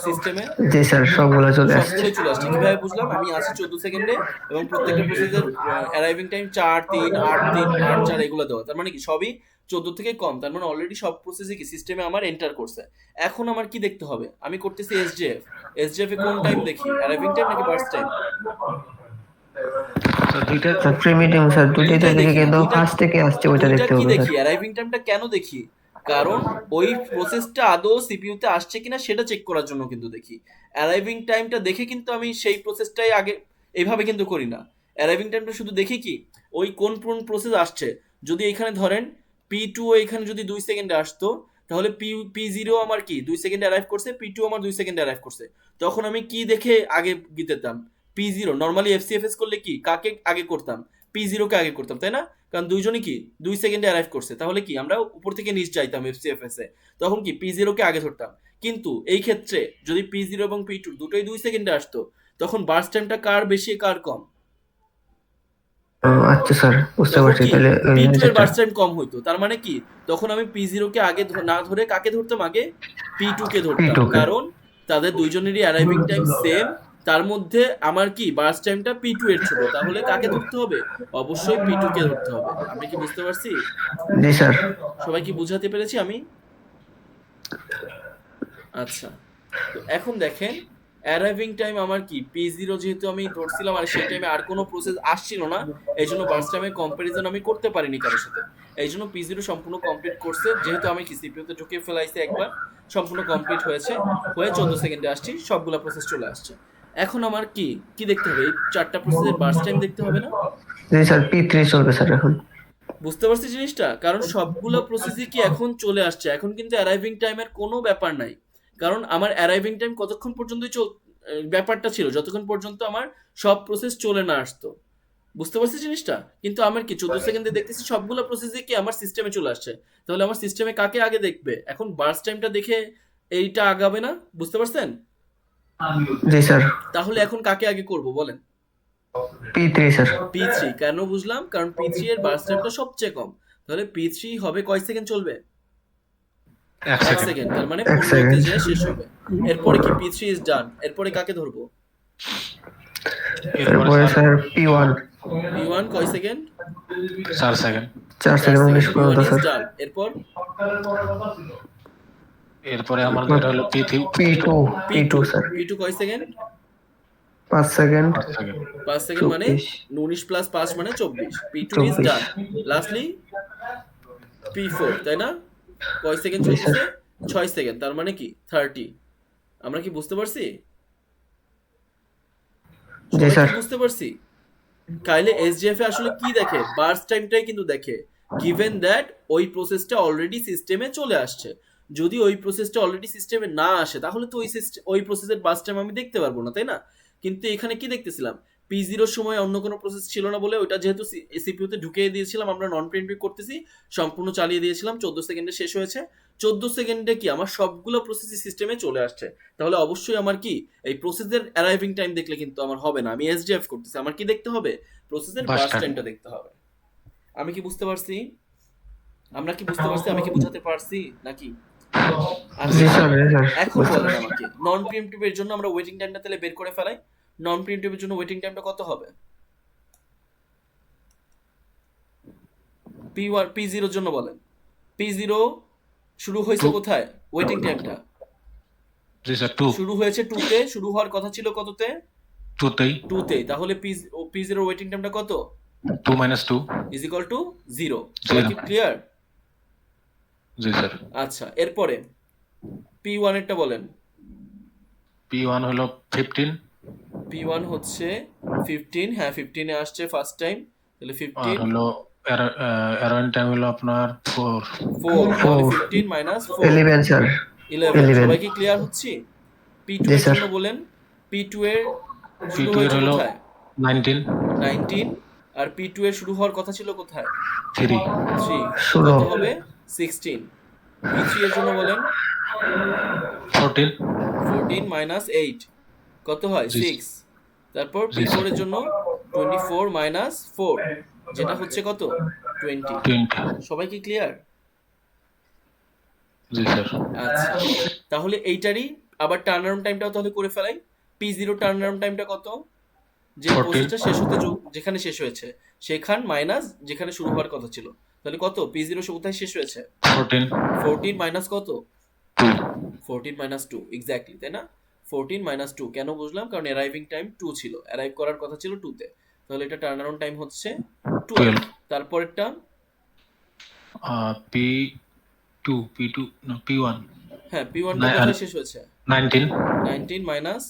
সিস্টেমে জি স্যার, সবগুলো চলে আসছে। সবগুলোই চলে আসছে। কিভাবে বুঝলাম, আমি আছি 14 সেকেন্ডে এবং প্রত্যেকটা প্রসেসের অ্যারাইভিং টাইম 4 3 8 3 8 4 এগুলো দেওয়া, তার মানে কি সবই 14 থেকে কম, তার মানে অলরেডি সব প্রসেসই কি সিস্টেমে আমার এন্টার করছে। এখন আমার কি দেখতে হবে, আমি করতেছি এসজেএফ। এসজেএফ এ কোন টাইম দেখি, অ্যারাইভিং টাইম নাকি বার্স্ট টাইম? স্যার দুইটা। স্যার প্রিমিটিভ স্যার, দুটোই তো দুইটাই দেখি, দেখি, কিন্তু দুইটা ফার্স্ট থেকে আসছে ওইটা দুইটা দেখতে কি হবে দেখি, স্যার। অ্যারাইভিং টাইমটা কেন দেখি, কারণ ওই প্রসেসটা আদৌ সিপিইউতে আসছে কিনা সেটা চেক করার জন্য কিন্তু দেখি। অ্যারাইভিং টাইমটা দেখে কিন্তু আমি সেই প্রসেসটাই আগে এইভাবে কিন্তু করি না। অ্যারাইভিং টাইমটা শুধু দেখি কি ওই কোন কোন প্রসেস আসছে। যদি এখানে ধরেন P2 এখানে যদি 2 সেকেন্ডে আসতো, তাহলে P0 আমার কি 2 সেকেন্ডে অ্যারাইভ করছে, P2 আমার 2 সেকেন্ডে অ্যারাইভ করছে, তখন আমি কি দেখে আগে দিতাম, P0। নর্মালি এফসিএফএস করলে কি কাকে আগে করতাম, P0 কে আগে করতাম, তাই না? কারণ দুইজনই কি 2 সেকেন্ডে অ্যারাইভ করছে, তাহলে কি আমরা উপর থেকে নিচ যাইতাম এফসিএফএস এ, তখন কি P0 কে আগে ধরতাম। কিন্তু এই ক্ষেত্রে যদি P0 এবং P2 দুটোই 2 সেকেন্ডে আসতো, তখন বার্স্ট টাইমটা কার বেশি কার কম, ও আচ্ছা স্যার, বুঝতে তখন পারছি। কি তাহলে ওই P2 এর জিনিসটা। বার্স্ট টাইম কম হইতো। তার মানে কি তখন আমি P0 কে আগে না ধরে কাকে ধরতাম, আগে P2 কে ধরতাম, P2 কে। কারণ তাদের দুইজনেরই অ্যারাইভিং টাইম সেম। তার মধ্যে আমার কি বার্স্ট টাইমটা P2 এর ছোট, তাহলে কাকে ধরতে হবে, অবশ্যই P2 কে ধরতে হবে। আমি কি বুঝতে পারছি? জি স্যার। সবাই কি বুঝাতে পেরেছি আমি? আচ্ছা, তো এখন দেখেন অ্যারাইভিং টাইম আমার কি P0 যেহেতু আমি ধরছিলাম আর সেই টাইমে আর কোনো প্রসেস আসছিল না, এই জন্য বার্স্ট টাইমের কম্পারিজন আমি করতে পারিনি কারোর সাথে। এই জন্য P0 সম্পূর্ণ কমপ্লিট করছে, যেহেতু আমি কি সিপিইউতে ঢুকিয়ে ফেলাইছি একবার, সম্পূর্ণ কমপ্লিট হয়েছে, হয়ে 14 সেকেন্ডে আসছি, সবগুলা প্রসেস চলে আসছে। এখন আমার কি কি দেখতে হবে, এই চারটা প্রসেসের বার্স্ট টাইম দেখতে হবে না? জি স্যার, P3 চলবে স্যার এখন। বুঝতে পারছি জিনিসটা, কারণ সবগুলো প্রসেসই কি এখন চলে আসছে, এখন কিন্তু অ্যারাইভিং টাইমের কোনো ব্যাপার নাই। কারণ আমার অ্যারাইভিং টাইম কতক্ষণ পর্যন্ত ব্যাপারটা ছিল, যতক্ষণ পর্যন্ত আমার সব প্রসেস চলে না আসতো। বুঝতে পারছি জিনিসটা, কিন্তু আমার কি 14 সেকেন্ডে দেখতেছি সবগুলো প্রসেসই কি আমার সিস্টেমে চলে আসছে, তাহলে আমার সিস্টেমে কাকে আগে দেখবে, এখন বার্স্ট টাইমটা দেখে এইটা আগাবে না। বুঝতে পারছেন? জি স্যার। তাহলে এখন কাকে আগে করব বলেন? P3 sir. P3। কেন বুঝলাম, কারণ P3 এর বার্স্ট টাইমটা সবচেয়ে কম, তাহলে P3 হবে কয় সেকেন্ড চলবে, 1 1 সেকেন্ড। সেকেন্ড, তার মানে 1 15তে সেকেন্ড। যে শেষ হবে। এরপরে কি P3 ইজ ডান, এরপরে কাকে ধরবো? এরপরে স্যার P1। P1 কয় সেকেন্ড, 4 সেকেন্ড। 4 4 সেকেন্ড সেকেন্ড, 19 পর্যন্ত P1 ইজ স্যার। ডান। এরপর এরপরে আমাদের হলো P2। P2। P2 sir. P2 কয় সেকেন্ড, 5 সেকেন্ড। 5 সেকেন্ড। 5 সেকেন্ড মানে 24। 19 প্লাস 5 মানে 24, P2 is 24। Done. Lastly P4, তাই না? কয় সেকেন্ড জি স্যার। চলতেছে, 6 সেকেন্ড, তার মানে কি 30। আমরা কি বুঝতে পারছি? জি সবাই স্যার। কি বুঝতে পারছি? কাইলে এসজিএফ এ আসলে কি দেখে, বার্স্ট টাইমটাই কিন্তু দেখে, গিভেন দ্যাট ওই প্রসেসটা অলরেডি সিস্টেমে চলে আসছে। যদি ওই প্রসেসটা অলরেডি সিস্টেমে না আসে, তাহলে তো ওই প্রসেসের বার্স্ট টাইম আমি দেখতে পারবো না, তাই না? কিন্তু এখানে কি দেখতেছিলাম, P0 সময় অন্য কোনো প্রসেস ছিল না বলে ওটা যেহেতু CPU তে ঢুকিয়ে দিয়েছিলাম, আমরা নন প্রিএমপ্টিভ করতেছি, সম্পূর্ণ চালিয়ে দিয়েছিলাম, 14 সেকেন্ডে শেষ হয়েছে। 14 সেকেন্ডে কি আমার সবগুলো প্রসেসই সিস্টেমে চলে আসছে। তাহলে অবশ্যই আমার কি এই প্রসেসের অ্যারাইভিং টাইম দেখলে কিন্তু আমার হবে না, আমি SDF করতেছি, আমার কি দেখতে হবে? প্রসেসের Burst বার্স্ট time. টাইমটা দেখতে হবে। আমি কি বুঝতে পারছি? আমরা কি বুঝতে পারছি? আমি কি বুঝাতে পারছি নাকি? আচ্ছা, জি স্যার, জি স্যার, এখন বুঝতে বলেন পারছি। আমাকে নন প্রিএমপ্টিভের জন্য আমরা ওয়েটিং টাইমটা তাহলে বের করে ফেলাই। নন প্রিএমপ্টিভের জন্য ওয়েটিং টাইমটা কত হবে? P1 P0 এর জন্য বলেন। P0 শুরু হয়েছে 2. কোথায়? ওয়েটিং টাইমটা জি স্যার 2. শুরু হয়েছে 2 তে, শুরু হওয়ার কথা ছিল কততে? 2 তেই। 2 তে। তাহলে P0 এর ওয়েটিং টাইমটা কত? 2 minus 2. Is equal two 0। সবাই কি ক্লিয়ার? জি স্যার। আচ্ছা, এরপরে P1 এরটা বলেন। P1 হলো 15 P1 হচ্ছে 15, হ্যাঁ 15 এ আসছে ফার্স্ট টাইম, তাহলে আর 15 হলো অ্যারাউন্ড টাইম হলো আপনার 4 4, তাহলে 4 15 মাইনাস 4 11 স্যার, 11। 11 সবাই কি ক্লিয়ার হচ্ছে? P2 জি এর স্যার। জন্য বলেন। P2 এর শুরু P2 এর হয়েছে হলো কোথায়? 19 19, আর P2 এর শুরু হওয়ার কথা ছিল কোথায়? 3 3, ষোলো। কত হবে? 16। P3 এর জন্য বলেন। 14 14 মাইনাস 8 কত হয়? জি। 6। তারপর জি, P4 স্যার। এর জন্য 24 মাইনাস 4 যেটা হচ্ছে কত? 20। 20 সবাই কি ক্লিয়ার? জি স্যার। আচ্ছা, তাহলে এইটারই আবার টার্ন অ্যারাউন্ড টাইমটাও তাহলে করে ফেলাই। P0 টার্ন অ্যারাউন্ড টাইমটা কত? যে 14 প্রসেসটা শেষ হতে যেখানে শেষ হয়েছে সেখান মাইনাস যেখানে শুরু হওয়ার কথা ছিল, তাহলে কত? P0 কোথায় শেষ হয়েছে? 14 14 মাইনাস কত? 2 14 মাইনাস 2, এক্স্যাক্টলি, তাই না? 14 মাইনাস 2 কেন বুঝলাম? কারণ অ্যারাইভিং টাইম 2 ছিল, অ্যারাইভ করার কথা ছিল 2 তে, তাহলে এটা টার্ন অ্যারাউন্ড টাইম হচ্ছে 12। 12 তারপরেরটা P2 P2 no P1 হ্যাঁ P1 টা কোথায় শেষ হয়েছে? 19 19 minus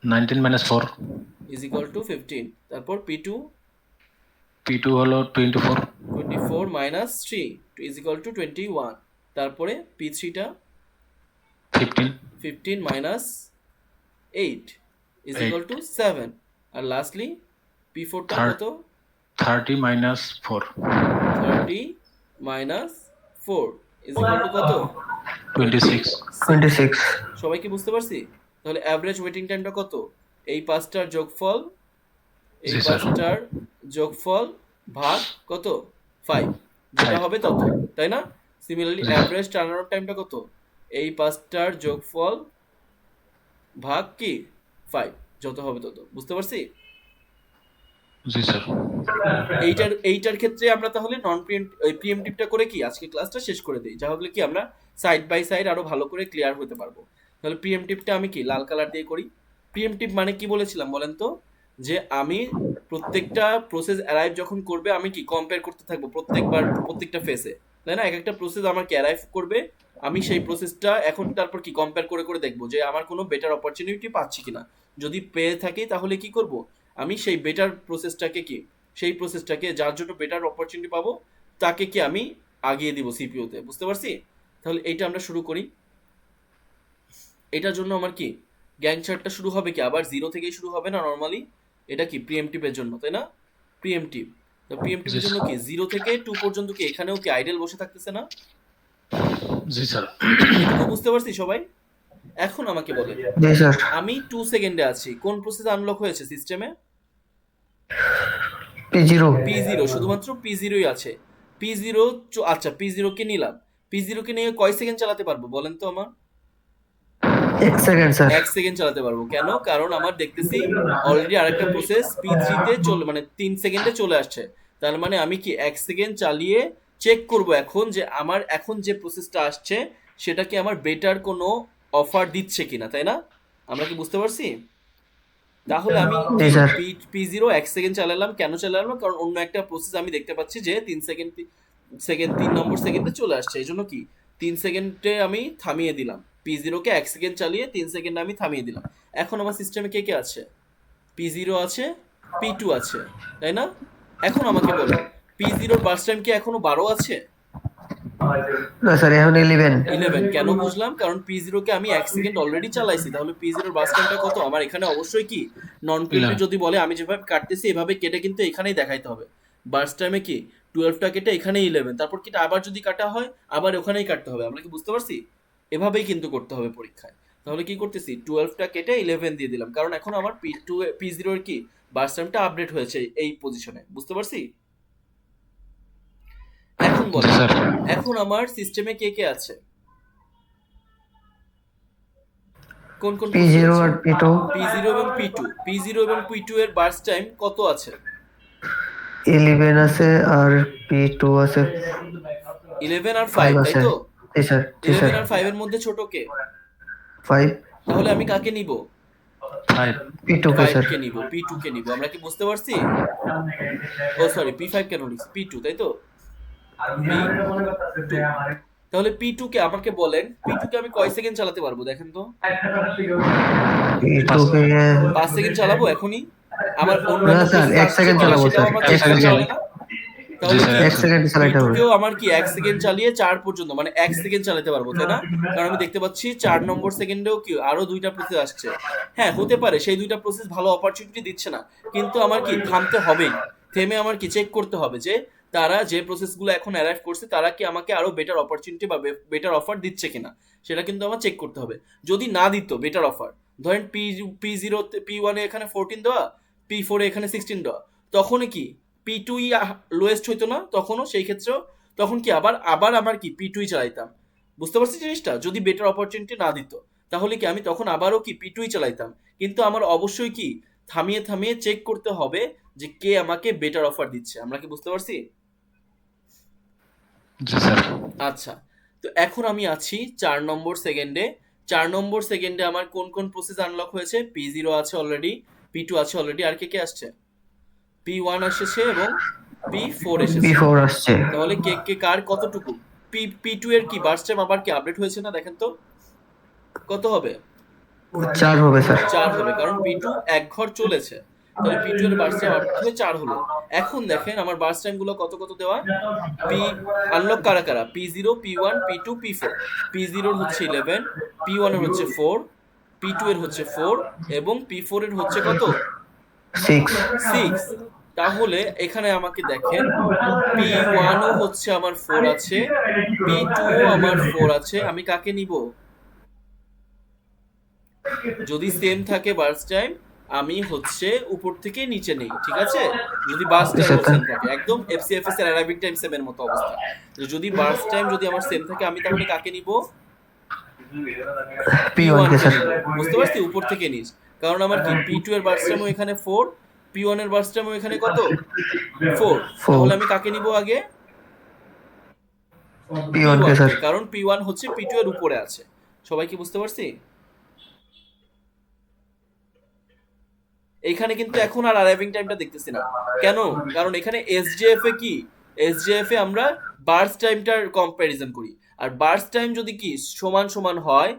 19 minus 4 is equal two 15। তারপর P2 হলো 24 24 মাইনাস 3 ইজ ইকুয়াল টু 21। তারপরে P3 টা 15 15 মাইনাস 8 ইজ ইকুয়াল টু 7। আর লাস্টলি P4 টা Third. কত? 30 minus 4 30 minus 4 is equal to কত? 26 26 সবাই কি বুঝতে পারছি? তাহলে অ্যাভারেজ ওয়েটিং টাইমটা কত? এই পাঁচটার যোগফল, এই জি, স্যার। পাঁচটার যোগফল ভাগ কত? 5, যেটা 5 হবে তত, তাই না? সিমিলারলি জি। অ্যাভারেজ টার্নআরাউন্ড টাইমটা কত? এই পাঁচটার যোগফল ভাগ কি 5, যত হবে তত। বুঝতে পারছি? জি স্যার। এইটার ক্ষেত্রে আমরা তাহলে নন প্রিএমটিভটা করে কি আজকে ক্লাসটা শেষ করে দিই, যা হলে কি আমরা সাইড বাই সাইড আরো ভালো করে ক্লিয়ার হতে পারবো। তাহলে প্রিএমটিভটা আমি কি লাল কালার দিয়ে করি। প্রিএমটিভ মানে কি বলেছিলাম বলেন তো? যে আমি প্রত্যেকটা প্রসেস অ্যারাইভ যখন করবে আমি কি কম্পেয়ার করতে থাকবো প্রত্যেকবার প্রত্যেকটা ফেসে, তাই না? এক একটা প্রসেস আমাকে অ্যারাইভ করবে, আমি সেই প্রসেসটা এখন তারপর কি কম্পেয়ার করে করে দেখবো যে আমার কোনো বেটার অপরচুনিটি পাচ্ছি কিনা। যদি পেয়ে থাকি তাহলে কি করব? আমি সেই বেটার প্রসেসটাকে যার জন্য বেটার অপরচুনিটি পাবো তাকে কি আমি আগিয়ে দিব সিপিইউতে। বুঝতে পারছি? তাহলে এইটা আমরা শুরু করি। এটার জন্য আমার কি গ্যাং চার্টটা শুরু হবে কি আবার 0 থেকেই শুরু হবে না নরমালি? এটা কি প্রিএমটিভের জন্য, তাই না? প্রিএমটিভ, তো প্রিএমটিভের জন্য কি 0 থেকে 2 পর্যন্ত কি এখানেও কি আইডল বসে থাকতেছে না? জি স্যার। এটুকু বুঝতে পারছি সবাই? এখন আমাকে বলেন, জি স্যার, আমি 2 সেকেন্ডে আছি, কোন প্রসেস আনলক হয়েছে সিস্টেমে? P0 P0, শুধুমাত্র P0 আছে। P0 আচ্ছা P0 কে নিলাম, P0 কে নিয়ে কয় সেকেন্ড চালাতে পারবো বলেন তো আমার? 1 সেকেন্ড স্যার। 1 সেকেন্ড চালাতে পারবো। কেন? কারণ আমার দেখতেছি অলরেডি আরেকটা প্রসেস P3 তে চলে, মানে 3 সেকেন্ডে চলে আসছে। তার মানে আমি কি 1 সেকেন্ড চালিয়ে চেক করব এখন যে আমার এখন যে প্রসেসটা আসছে সেটা কি আমার বেটার কোনো অফার দিচ্ছে কিনা, তাই না? আমরা কি বুঝতে পারছি? তাহলে আমি জি স্যার। P0 1 second চালালাম। কেন চালালাম? কারণ অন্য একটা প্রসেস আমি দেখতে পাচ্ছি যে 3 নম্বর সেকেন্ডে চলে আসছে, এই জন্য কি 3 সেকেন্ডে আমি থামিয়ে দিলাম। P0 কে 1 সেকেন্ড চালিয়ে 3 সেকেন্ড আমি থামিয়ে দিলাম। এখন আমার সিস্টেমে কে কে আছে? P0 আছে, P2 আছে, তাই না? এখন আমাকে বলো P0 বার্স্ট টাইম কি এখনো 12 আছে? না স্যার এখন 11 11 কেন বুঝলাম, কারণ P0 কে আমি 1 সেকেন্ড অলরেডি চালাইছি, তাহলে P0 এর বাস টাইমটা কত আমার এখানে অবশ্যই কি নন প্রিম্পটেড 11 যদি বলে আমি যেভাবে কাটতেছি এভাবে কেটে কিন্তু এখানেই দেখাইতে হবে। বাস টাইমে কি 12টা কেটে এখানেই 11, তারপর কি আবার যদি কাটা হয় আবার ওখানেই কাটতে হবে। আমরা কি বুঝতে পারছি? এভাবেই কিন্তু করতে হবে পরীক্ষায়। তাহলে কি করতেছি 12টা কেটে 11 দিয়ে দিলাম, কারণ এখন আমার P0 এর কি বাস টাইমটা আপডেট হয়েছে এই পজিশনে। বুঝতে পারছি? এখন জি বলেন, স্যার। এখন আমার সিস্টেমে কে কে আছে, কোন কোন প্রসেস P0 আছে? আর P2 P0 এবং P2, P0 এবং P2 এর বার্স্ট টাইম কত আছে? 11 আছে আর P2 আছে 11 আর 5 5, তাই আছে। তো? জি স্যার, জি স্যার। 11 আর 5 এর মধ্যে ছোট কে? 5 তাহলে আমি কাকে নিব? 5 P2 কে 5 স্যার। কে নিব, P2 কে নিব। আমরা কি বুঝতে পারছি? ও সরি, P5 কেন লিখছি, P2 তাই তো? P2, তাহলে P2 কে আমাকে বলেন, P2 কে আমি কয় সেকেন্ড চালাতে পারবো দেখেন তো? P2 কে 5 সেকেন্ড চালাবো এখনই? আমার না অন্যান্য স্যার প্রসেস 1 আসছে সেকেন্ড কিনা চালাবো সেটাও স্যার। আমার 1 চেক সেকেন্ড করতে চালাবো। হবে না? জি তাহলে স্যার, কি 1 সেকেন্ড চালাতে P2 হবে। কেও আমার কি 1 সেকেন্ড চালিয়ে 4 পর্যন্ত মানে 1 সেকেন্ড চালাতে পারবো তাই না? কারণ আমি দেখতে পাচ্ছি 4 নম্বর সেকেন্ডেও কি আরো দুইটা প্রসেস আসছে। হ্যাঁ হতে পারে সেই দুইটা প্রসেস ভালো অপরচুনিটি দিচ্ছে না, কিন্তু আমার কি থামতে হবেই। থেমে আমার কি চেক করতে হবে যে তারা যে প্রসেসগুলো এখন অ্যারাইভ করছে তারা কি আমাকে আরো বেটার অপরচুনিটি বা বেটার অফার দিচ্ছে কিনা সেটা কিন্তু আমার চেক করতে হবে। যদি না দিত বেটার অফার, ধরেন P0 P1 এ এখানে 14 দেওয়া, P4 এ এখানে 16 দেওয়া, তখন কি P2 লোয়েস্ট হইতো না তখনও? সেই ক্ষেত্রেও তখন কি আবার আবার আমার কি P2 চালাইতাম। বুঝতে পারছি জিনিসটা? যদি বেটার অপরচুনিটি না দিত তাহলে কি আমি তখন আবারও কি P2 চালাইতাম। কিন্তু আমার অবশ্যই কি থামিয়ে থামিয়ে চেক করতে হবে যে কে আমাকে বেটার অফার দিচ্ছে। আমরা কি বুঝতে পারছি? জি স্যার। আচ্ছা, তো এখন আমি আছি 4 নম্বর সেকেন্ডে। 4 নম্বর সেকেন্ডে আমার কোন কোন প্রসেস আনলক হয়েছে? P0 আছে অলরেডি, P2 আছে অলরেডি, আর কে কে আসছে? P1 এসেছে এবং P4 এসেছে। P4 আসছে। তাহলে কে কে কার কতটুকু? P2 এর কি বার্স্ট টাইম আবার কি আপডেট হয়েছে না দেখেন তো? কত হবে? 4 হবে স্যার। 4 হবে, কারণ P2 এক ঘর চলেছে। তাহলে P2 এর বার্স্ট টাইম আপডেট হয়ে 4 হলো। এখন দেখেন আমার বার্স্ট টাইম গুলো কত কত দেওয়া। P আনলক কারা কারা? P0, P1, P2, P4। P0 এর হচ্ছে 11, P1 এর হচ্ছে 4, P2 এর হচ্ছে 4 এবং P4 এর হচ্ছে কত? 6 6। তাহলে এখানে আমাকে দেখেন P1 ও হচ্ছে আমার 4 আছে, P2 ও আমার 4 আছে। আমি কাকে নিব? যদি সেম থাকে বার্স্ট টাইম আমি হচ্ছে উপর থেকে নিচে নেই, ঠিক আছে? যদি বার্স্ট টাইম সেম থাকে, একদম এফসিএফএস এর অ্যারাইভিং টাইম সেম এর মতো অবস্থা। তো যদি বার্স্ট টাইম যদি আমার সেম থাকে আমি তাহলে কাকে নিব? P1 কে কে স্যার। নিব। বুঝতে পারছি? উপর থেকে নিচ, কারণ আমার কি P2 এর বার্স্ট টাইম এখানে 4, P1 এর বার্স্ট টাইম এখানে কত? 4। তাহলে আমি কাকে নিব আগে? P1 কে স্যার। কারণ P1 হচ্ছে P2 এর উপরে আছে। সবাই কি বুঝতে পারছি? এখানে কিন্তু এখন আর অ্যারাইভিং টাইমটা দেখতেছি না। কেন? কারণ এখানে এসজেএফ এ কি এসজেএফ এ আমরা বার্স্ট টাইমটার কম্প্যারিজন করি, আর বার্স্ট টাইম যদি কি সমান সমান হয়,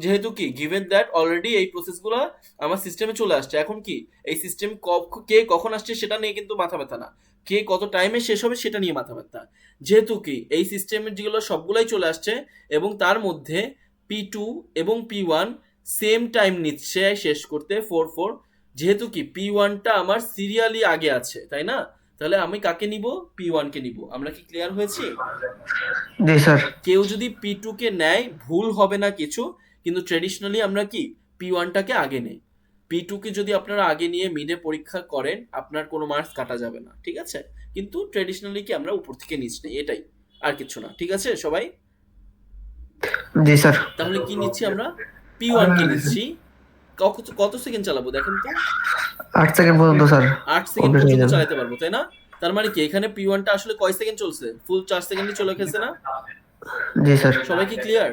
যেহেতু কি গিভেন দ্যাট অলরেডি এই প্রসেসগুলো আমার সিস্টেমে চলে আসছে, এখন কি এই সিস্টেম কে কখন আসছে সেটা নিয়ে কিন্তু মাথা ব্যথা না, কে কত টাইমে শেষ হবে সেটা নিয়ে মাথা ব্যথা। যেহেতু কি এই সিস্টেমের যেগুলো সবগুলাই চলে আসছে এবং তার মধ্যে P2 এবং P1 সেম টাইম নিচ্ছে শেষ করতে 4 যেহেতু কি P1টা আমার সিরিয়ালি আগে আছে তাই না? তাহলে আমি কাকে নিব? P1 কে নিব। আমরা কি ক্লিয়ার হয়েছি? জি স্যার। কেউ যদি P2 কে নেয় ভুল হবে না কিছু, কিন্তু ট্রেডিশনালি আমরা কি P1টাকে আগে নেই। P2 কে যদি আপনারা আগে নিয়ে মিডে পরীক্ষা করেন আপনার কোনো মার্কস কাটা যাবে না, ঠিক আছে? কিন্তু ট্রেডিশনালি কি আমরা উপর থেকে নিচ নেই, এটাই, আর কিছু না। ঠিক আছে সবাই? জি স্যার। তাহলে কি নিচ্ছি আমরা? P1 কে নিচ্ছি। কত সেকেন্ড চালাবো দেখেন তো? 8 সেকেন্ড পর্যন্ত স্যার। 8 সেকেন্ড পর্যন্ত চালাতে পারবো তাই না? তার মানে কি এখানে P1টা আসলে কয় সেকেন্ড চলছে? ফুল 4 সেকেন্ডই চলে গেছে না? জি স্যার। সবাই কি ক্লিয়ার?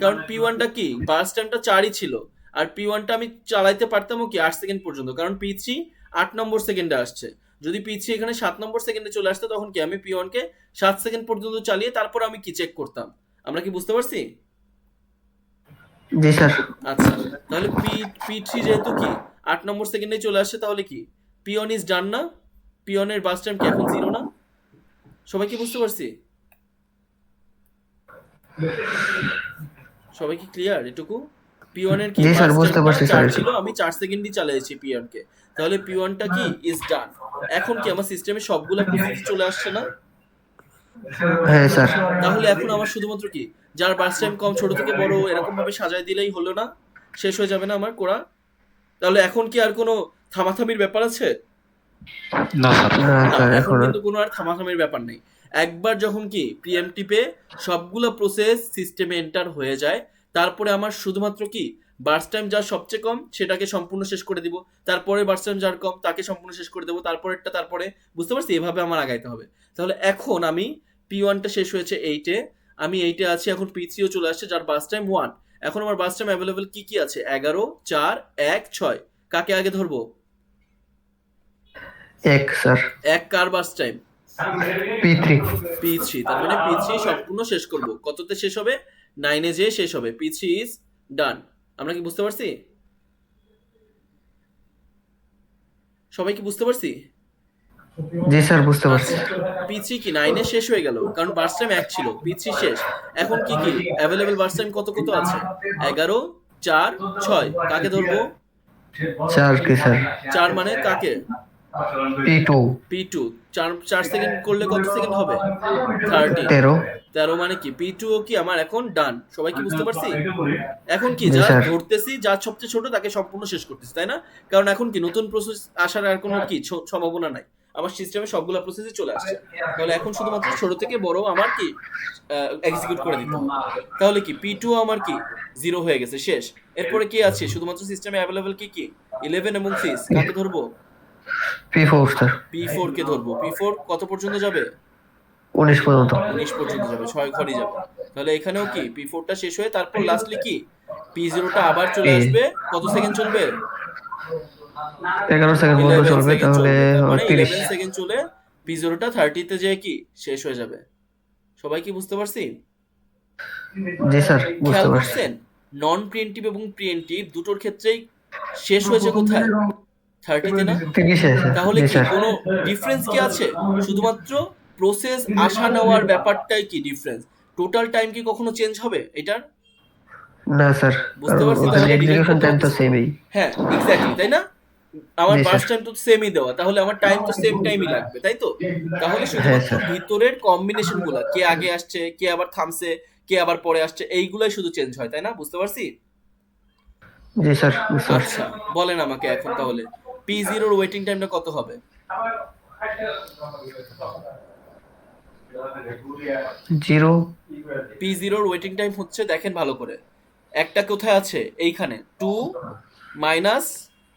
কারণ P1টা কি বার্স্ট টাইমটা 4ই ছিল, আর P1টা আমি চালাইতে পারতামও কি 8 সেকেন্ড পর্যন্ত, কারণ P3 8 নম্বর সেকেন্ডে আসছে। যদি P3 এখানে 7 নম্বর সেকেন্ডে চলে আসতো তখন কি আমি P1 কে 7 সেকেন্ড পর্যন্ত চালিয়ে তারপর আমি কি চেক করতাম। আমরা কি বুঝতে পারছি? জি স্যার। আচ্ছা, তাহলে P3 যেহেতু কি 8 নম্বর সেকেন্ডে চলে আসছে তাহলে কি P1 ইজ ডান না? P1 এর বাস টাইম কি এখন 0 না? সবাই কি বুঝতে পারছি? সবাই কি ক্লিয়ার এটুকু? P1 এর কি জি স্যার, বাস বুঝতে টাইমটা পারছি 4 স্যার। ছিল, আমি 4 সেকেন্ডই চালিয়েছি P1 কে, তাহলে P1 টা কি ইজ ডান। এখন কি আমার সিস্টেমে সবগুলা প্রসেস চলে আসছে না? হ্যাঁ স্যার। তাহলে এখন আমার শুধুমাত্র কি, যার বাস টাইম কম ছোট থেকে বড় এরকম ভাবে সাজায় দিলেই হলো না? শেষ হয়ে যাবে না আমার করা? তাহলে এখন কি আর কোনো থামাথামির ব্যাপার আছে? না স্যার। না না, স্যার, এখন এখন কিন্তু কোনো আর থামাথামির ব্যাপার নেই। একবার যখন কি প্রিএমটিপে সবগুলো প্রসেস সিস্টেমে এন্টার হয়ে যায়, তারপরে আমার শুধুমাত্র কি বার্স্ট টাইম যার সবচেয়ে কম সেটাকে সম্পূর্ণ শেষ করে দিব, তারপরে বার্স্ট টাইম যার কম তাকে সম্পূর্ণ শেষ করে দেবো, তারপরেরটা তারপরে, বুঝতে পারছি? এভাবে আমার আগাইতে হবে। তাহলে এখন আমি P1টা শেষ হয়েছে 8-এ, আমি 8-এ আছি, এখন P3ও চলে আসছে যার বার্স্ট টাইম 1। এখন আমার বার্স্ট টাইম অ্যাভেলেবেল কি কি আছে? 11, 4, 1, 6। কাকে আগে ধরবো? এক স্যার। 1 কার বার্স্ট টাইম? P3। P3, তার মানে P3 সম্পূর্ণ শেষ করব। কততে শেষ হবে? 9-এ যেয়ে শেষ হবে। P3 is done. আমরা কি বুঝতে পারছি? সবাই কি বুঝতে পারছি? জি স্যার, বুঝতে পারছি। আচ্ছা, P3 কি 9-এ শেষ হয়ে গেল, কারণ বার্স টাইম 1 ছিল, P3 শেষ। এখন কি কি অ্যাভেলেবল বার্স টাইম কত কত আছে? 11, 4, 6। কাকে ধরবো? 4 কে স্যার? 4 মানে কাকে? P2। P2। 4 সেকেন্ড করলে কত সেকেন্ড হবে? 13। 13। 13 মানে কি P2 ও কি আমার এখন ডান। সবাই কি বুঝতে পারছি? এখন কি জি যা স্যার। ধরতেছি, যা সবচেয়ে ছোট তাকে সম্পূর্ণ শেষ করতেছি, তাই না? কারণ এখন কি নতুন প্রসেস আসার আর কোনো কি সম্ভাবনা নাই, আমার সিস্টেমে সবগুলা প্রসেসই চলে আসছে। তাহলে এখন শুধুমাত্র ছোট থেকে বড় আমার কি এক্সিকিউট করে দিতে হবে। তাহলে কি P2 আমার কি 0 হয়ে গেছে, শেষ। এরপরে কি আছে শুধুমাত্র সিস্টেমে অ্যাভেলেবল কি কি 11 এবং 6। কাকে ধরবো? P4 sir. P4 কে ধরবো। P4 কত পর্যন্ত যাবে? 19 পর্যন্ত। 19 পর্যন্ত যাবে, 6 ঘরই যাবে। তাহলে এখানেও কি P4টা শেষ হয়ে তারপর লাস্টলি কি P0টা আবার চলে আসবে। কত সেকেন্ড চলবে? 11 সেকেন্ড পর্যন্ত 11 চলবে, সেকেন্ড তাহলে চলবে, তার মানে 30। 11 সেকেন্ড চলে P0টা 30-তে যেয়ে কি শেষ হয়ে যাবে। সবাই কি বুঝতে পারছি? জি স্যার, বুঝতে খেয়াল পারছি। করছেন নন প্রিএমটিভ এবং প্রিএমটিভ দুটোর ক্ষেত্রেই শেষ হয়েছে কোথায়? 30-তে না? 30-এ। তাহলে জি কি স্যার। কোনো ডিফারেন্স কি আছে? শুধুমাত্র প্রসেস আসা নেওয়ার ব্যাপারটাই কি ডিফারেন্স। টোটাল টাইম কি কখনো চেঞ্জ হবে এটার? না স্যার, বুঝতে পারছি, ওখানে তাহলে রিলেট এক্সিকিউশন করতে টাইম তো পারতেছি তো? সেমই। হ্যাঁ, এক্স্যাক্টলি, তাই না? আমার জি বাস স্যার। টাইম তো সেমই দেওয়া, তাহলে আমার টাইম তো সেম টাইমই লাগবে, তাই তো? তাহলে হ্যাঁ শুধুমাত্র স্যার। ভিতরের কম্বিনেশন গুলা, কে আগে আসছে, কে আবার থামছে, কে আবার পরে আসছে, এইগুলাই শুধু চেঞ্জ হয়, তাই না? বুঝতে পারছি? জি স্যার, বুঝতে পারছি। আচ্ছা, বলেন আমাকে এখন তাহলে P0 এর ওয়েটিং টাইমটা কত হবে? 0। P0 এর ওয়েটিং টাইম হচ্ছে, দেখেন ভালো করে, একটা কোথায় আছে? এইখানে 2 মাইনাস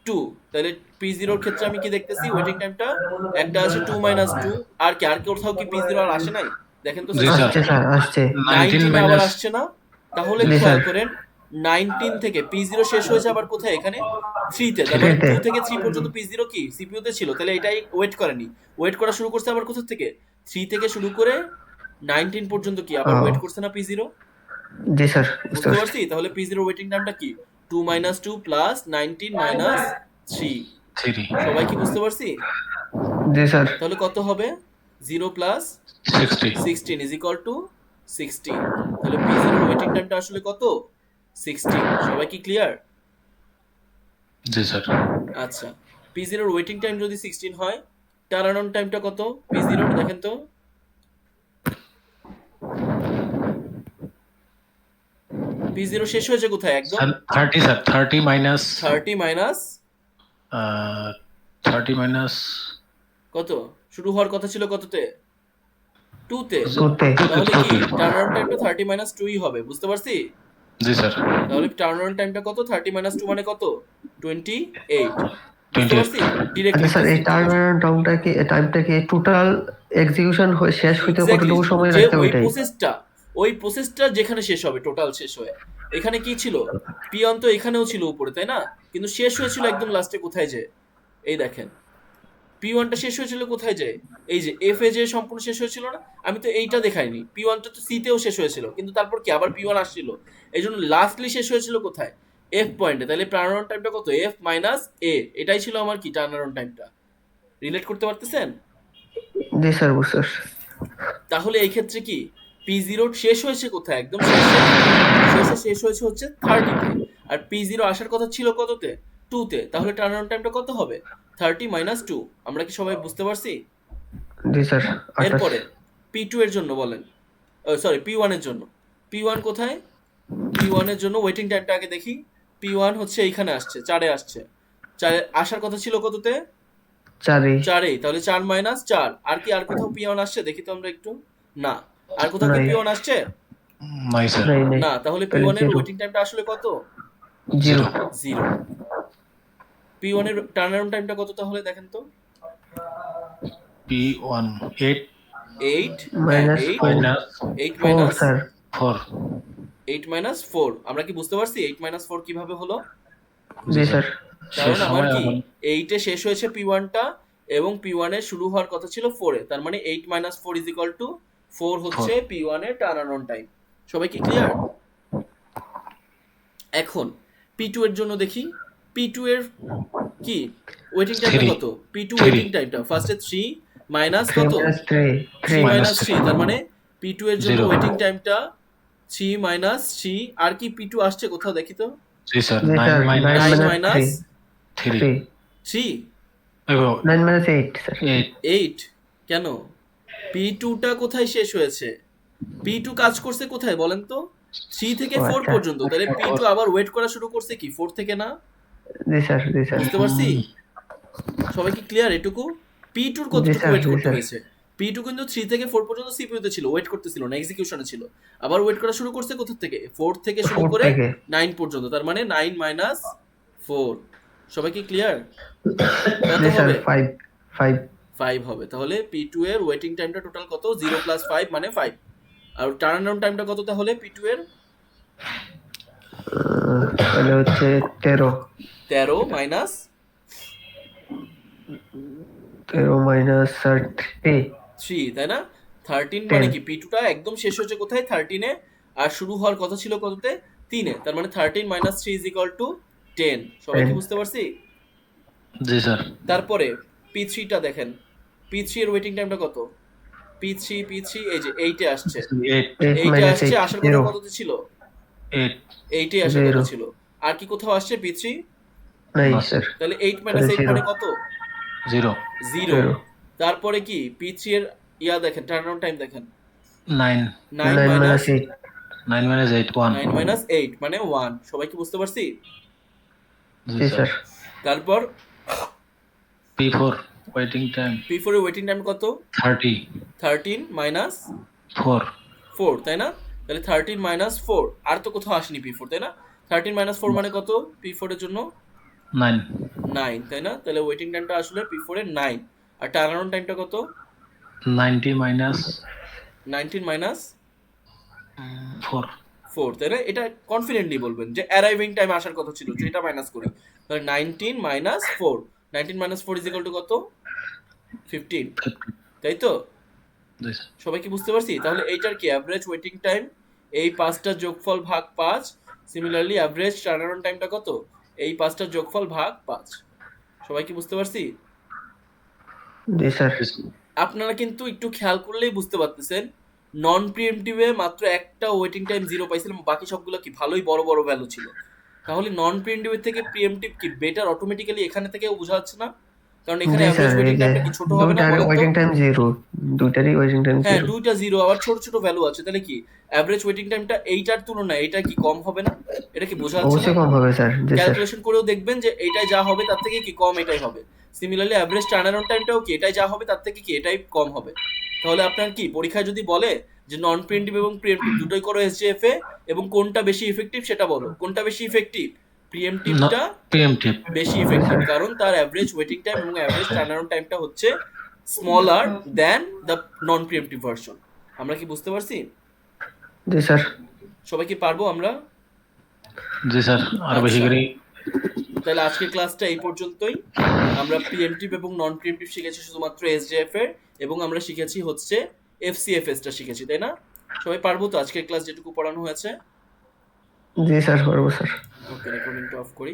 2। তাহলে P0 এর ক্ষেত্রে আমি কি দেখতেছি ওয়েটিং টাইমটা? একটা আছে 2 মাইনাস 2। আর কি আর কোথাও কি P0 আর আসে নাই? দেখেন তো জি স্যার। সিস্টেমে আসছে স্যার, আসছে। 19 19 আবার মাইনাস। আসছে না? তাহলে জি খেয়াল স্যার। করেন 19 থেকে P0 শেষ হয়েছে আবার কোথায়? এখানে 3 তে। তার 3 মানে তে। 2 থেকে 3 পর্যন্ত P0 কি CPU তে ছিল, তাহলে এটাই ওয়েট করেনি। ওয়েট করা শুরু করছে আবার কোথা থেকে? 3 থেকে শুরু করে 19 পর্যন্ত কি আবার ও, ওয়েট করছে না P0? জি স্যার, বুঝতে বুঝতে পারছি। পারছি? তাহলে P0 ওয়েটিং টাইমটা কি? 2 মাইনাস 2 প্লাস 19 মাইনাস 3। 3। সবাই কি বুঝতে পারছি? জি স্যার। তাহলে কত হবে? 0 প্লাস 60। 16 is equal two 16। তাহলে P0 এর ওয়েটিং টাইমটা আসলে কত? 16। সবাই কি ক্লিয়ার? জি স্যার। আচ্ছা, P0 এর ওয়েটিং টাইম যদি 16 হয়, টার্ন অন টাইমটা কত P0 এর দেখেন তো? P0 শেষ হয়েছে কোথায় একদম? Sir 30 sir. 30 minus 30 minus 30 minus কত? শুরু হওয়ার কথা ছিল কততে? 2 তে। 2 তে। তাহলে কি টার্ন অন টাইমটা 30 মাইনাস 2ই হবে, বুঝতে পারছি? জি স্যার। তাহলে টার্ন অন টাইমটা কত? 30 মাইনাস 2 মানে কত? 28। বুঝতে 28। পারছি? ডিরেক্ট আচ্ছা স্যার, এই লিখতেছি, ঠিক আছে? টার্ন টাইমটা কি টোটাল এক্সিকিউশন শেষ হইতে এক্স্যাক্টলি, কতটুকু সময় যে লাগতে ওইটাই? ওই প্রসেসটা যেখানে শেষ হবে, টোটাল শেষ হয়ে। এখানে কি ছিল? পিয়ন তো এখানেও ছিল উপরে, তাই না? কিন্তু শেষ হয়েছিল একদম লাস্টে কোথায় যে? এই দেখেন, P1টা শেষ হয়েছিল কোথায় যায়? এই যে F এ যে সম্পূর্ণ শেষ হয়েছিল না? আমি তো এইটা দেখাইনি। P1টা তো C তেও শেষ হয়েছিল, কিন্তু তারপর কি আবার P1 আসছিল। এই জন্য লাস্টলি শেষ হয়েছিল কোথায়? F পয়েন্টে। তাহলে টার্ন অন টাইমটা কত? F minus A। এটাই ছিল আমার কি টার্ন অন টাইমটা। রিলেট করতে পারতেছেন? জি স্যার, বুঝতে পারছি। তাহলে এই ক্ষেত্রে কি P0 শেষ হয়েছে কোথায়? একদম শেষ হয়েছে হচ্ছে 30 তে। আর P0 আসার কথা ছিল কততে? 2 তে। তাহলে টার্ন অন টাইমটা কত হবে? 30 মাইনাস 2। আমরা কি সবাই বুঝতে পারছি? জি স্যার 28 এরপরে P2 এর জন্য বলেন, সরি P1 এর জন্য। P1 কোথায়? P1 এর জন্য ওয়েটিং টাইমটা আগে দেখি। P1 হচ্ছে এইখানে আসছে, 4 এ আসছে। 4 আসার কথা ছিল কততে? 4 4 এ। তাহলে 4 মাইনাস 4। আর কোথাও P1 আসছে দেখি তো আমরা একটু। না। আর কোথাও কি নাই P1 আসছে? নাই স্যার, নাই না। তাহলে তাহলে P1 এর zero। ওয়েটিং টাইমটা আসলে কত? 0 0। P1 এর টার্ন অ্যারাউন্ড টাইমটা কত তাহলে দেখেন তো? P1 8 8 minus 8 minus 8 4 minus sir 4। 8 minus 4। আমরা কি বুঝতে পারছি 8 মাইনাস 4 কিভাবে হলো? জি স্যার কারণ শেষ আমার সময় কি এখন 8 এ শেষ হয়েছে P1 টা এবং P1 এর শুরু হওয়ার কথা ছিল 4 এ। তার মানে 8 মাইনাস 4 ইজ ইকুয়াল টু 4 হচ্ছে 4। P1 এর টার্ন অন টাইম। সবাই কি ক্লিয়ার? এখন P2 এর জন্য দেখি। P2 এর কি ওয়েটিং টাইমটা 3 কত? P2 3 ওয়েটিং টাইমটা ফার্স্টে 3 মাইনাস 3 কত? Minus 3 3 3 minus -3 3। তার মানে P2 এর জন্য 0। ওয়েটিং টাইমটা 3 মাইনাস 3। আর কি P2 আসছে কোথাও দেখি তো? জি স্যার, জি 9 sir 9 minus 9 minus minus 3 3 3। 9 minus 8 sir 8। 8 কেন? P2 টা কোথায় শেষ হয়েছে? P2 কাজ করছে কোথায় বলেন তো? 3 থেকে ও 4 আচ্ছা পর্যন্ত। তাহলে আচ্ছা P2 আবার ওয়েট করা শুরু করছে কি 4 থেকে না? জি স্যার জি স্যার বুঝতে পারছি? সবাই কি ক্লিয়ার এটুকু? P2 র জি কতটুকু স্যার ওয়েট জি করতে স্যার হয়েছে? P2 কিন্তু 3 থেকে 4 পর্যন্ত CPU তে ছিল, ওয়েট করতেছিল না, এক্সিকিউশনে ছিল। আবার ওয়েট করা শুরু করছে কোথা থেকে? 4 থেকে শুরু 4 করে থেকে 9 পর্যন্ত। তার মানে 9 মাইনাস 4। সবাই কি ক্লিয়ার? কত জি স্যার হবে? 5 5 5 হবে। তাহলে P2 এর ওয়েটিং টাইমটা টোটাল কত? 0 প্লাস 5 মানে 5। আর টার্ন অ্যারাউন্ড টাইমটা কত তাহলে P2 এর? তাহলে হচ্ছে 13 13 মাইনাস মাইনাস 3 3, তাই না? 13 মানে 10 কি P2 টা একদম শেষ হচ্ছে কোথায়? 13 এ। আর শুরু হওয়ার কথা ছিল কততে? 3 এ। তার মানে 13 মাইনাস 3 ইজ ইকুয়াল টু 10। সবাই কি 10 বুঝতে পারছি? জি স্যার, তারপরে P3 টা দেখেন। P3 এর ওয়েটিং টাইমটা কত? P3 এই যে 8 এ আসছে। 8 8 8 এ মাইনাস আসছে, 8 আসার কথা 0 কততে ছিল? 8 8 এ আসার কথা 0 ছিল। আর কি কোথাও আসছে P3? নাই না স্যার স্যার, তাহলে 8 মাইনাস তাহলে 8 মানে 0 কত? 0 0। 0 তারপরে কি P3 এর দেখেন, টার্ন অন টাইম দেখেন। 9 9 9 মাইনাস মাইনাস 8 9 মাইনাস 8 1। 9 মাইনাস 8 মানে 1। সবাই কি বুঝতে পারছি? জি জি স্যার, স্যার তারপর P4 ওয়েটিং টাইম P4 এর ওয়েটিং টাইম কত? 30 13 মাইনাস 4। 4, তাই না? তাহলে 13 মাইনাস 4। আর তো কোথাও আসেনি P4, তাই না? 13 মাইনাস 4 মানে কত P4 এর জন্য? 9 9, তাই না? তাহলে ওয়েটিং টাইমটা আসলে P4 এর 9। আর টার্ন অন টাইমটা কত? 90 মাইনাস 19 মাইনাস 4। 4, তাই না? এটা কনফিডেন্টলি বলবেন যে অ্যারাইভিং টাইম আসার কথা ছিল, তো এটা মাইনাস করি। তাহলে 19 minus 4। 19 minus 4 is equal to কত? 15, তাই তো? জি স্যার, সবাই কি বুঝতে পারছি? তাহলে এইটার কি অ্যাভারেজ ওয়েটিং টাইম? এই 5টার যোগফল ভাগ 5। সিমিলারলি অ্যাভারেজ টার্নারাউন্ড টাইমটা কত? এই 5টার যোগফল ভাগ 5। সবাই কি বুঝতে পারছি? জি স্যার জি স্যার। আপনারা কিন্তু একটু খেয়াল করলেই বুঝতে পারতেছেন, নন প্রিএমটিভে মাত্র একটা ওয়েটিং টাইম 0 পাইছিলাম, বাকি সবগুলো কি ভালোই বড় বড় ভ্যালু ছিল। তাহলে নন প্রিএমটিভের থেকে প্রিএমটিভ কি বেটার অটোমেটিক্যালি এখানে থেকেও বোঝা যাচ্ছে না? কারণ এখানে জি অ্যাভারেজ স্যার ওয়েটিং এই যে টাইমটা কি ছোট হবে না দুইটার বলেন তো? ওয়েটিং টাইম 0 দুইটারই ওয়েটিং টাইম হ্যাঁ, 0 দুইটা 0 আবার ছোট ছোট ভ্যালু আছে, তাহলে কি অ্যাভারেজ ওয়েটিং টাইমটা এইটার তুলনায় এটা কি কম হবে না? এটা কি বোঝা যাচ্ছে না? অবশ্যই কম হবে স্যার জি স্যার ক্যালকুলেশন করেও দেখবেন যে এটাই যা হবে তার থেকে কি কম এটাই হবে। সিমিলারলি অ্যাভারেজ টার্নারাউন্ড টাইমটাও কি এটাই যা হবে তার থেকে কি এটাই কম হবে। তাহলে আপনার কি পরীক্ষায় যদি বলে যে নন প্রিএমটিভ এবং প্রিএমটিভ দুটোই করো এসজিএফ এ এবং কোনটা বেশি ইফেক্টিভ সেটা বলো, কোনটা বেশি ইফেক্টিভ? না প্রিএমটিভটা প্রিএমটিভ। বেশি ইফেক্টিভ, কারণ তার অ্যাভারেজ ওয়েটিং টাইম এবং অ্যাভারেজ টার্নারাউন্ড টাইমটা হচ্ছে smaller than the non pre-emptive version. আমরা কি বুঝতে পারছি? জি স্যার সবাই কি পারবো আমরা? জি স্যার, আর বেশি আচ্ছা। করে। তাহলে আজকের ক্লাসটা এই পর্যন্তই। আমরা প্রিএমটিভ এবং নন প্রিএমটিভ শিখেছি শুধুমাত্র এসজেএফ এর, এবং আমরা শিখেছি হচ্ছে এফসিএফএস টা শিখেছি, তাই না? সবাই পারবো তো আজকের ক্লাস যেটুকু পড়ানো হয়েছে? জি স্যার পারবো স্যার ওকে, রেকর্ডিংটা অফ করি।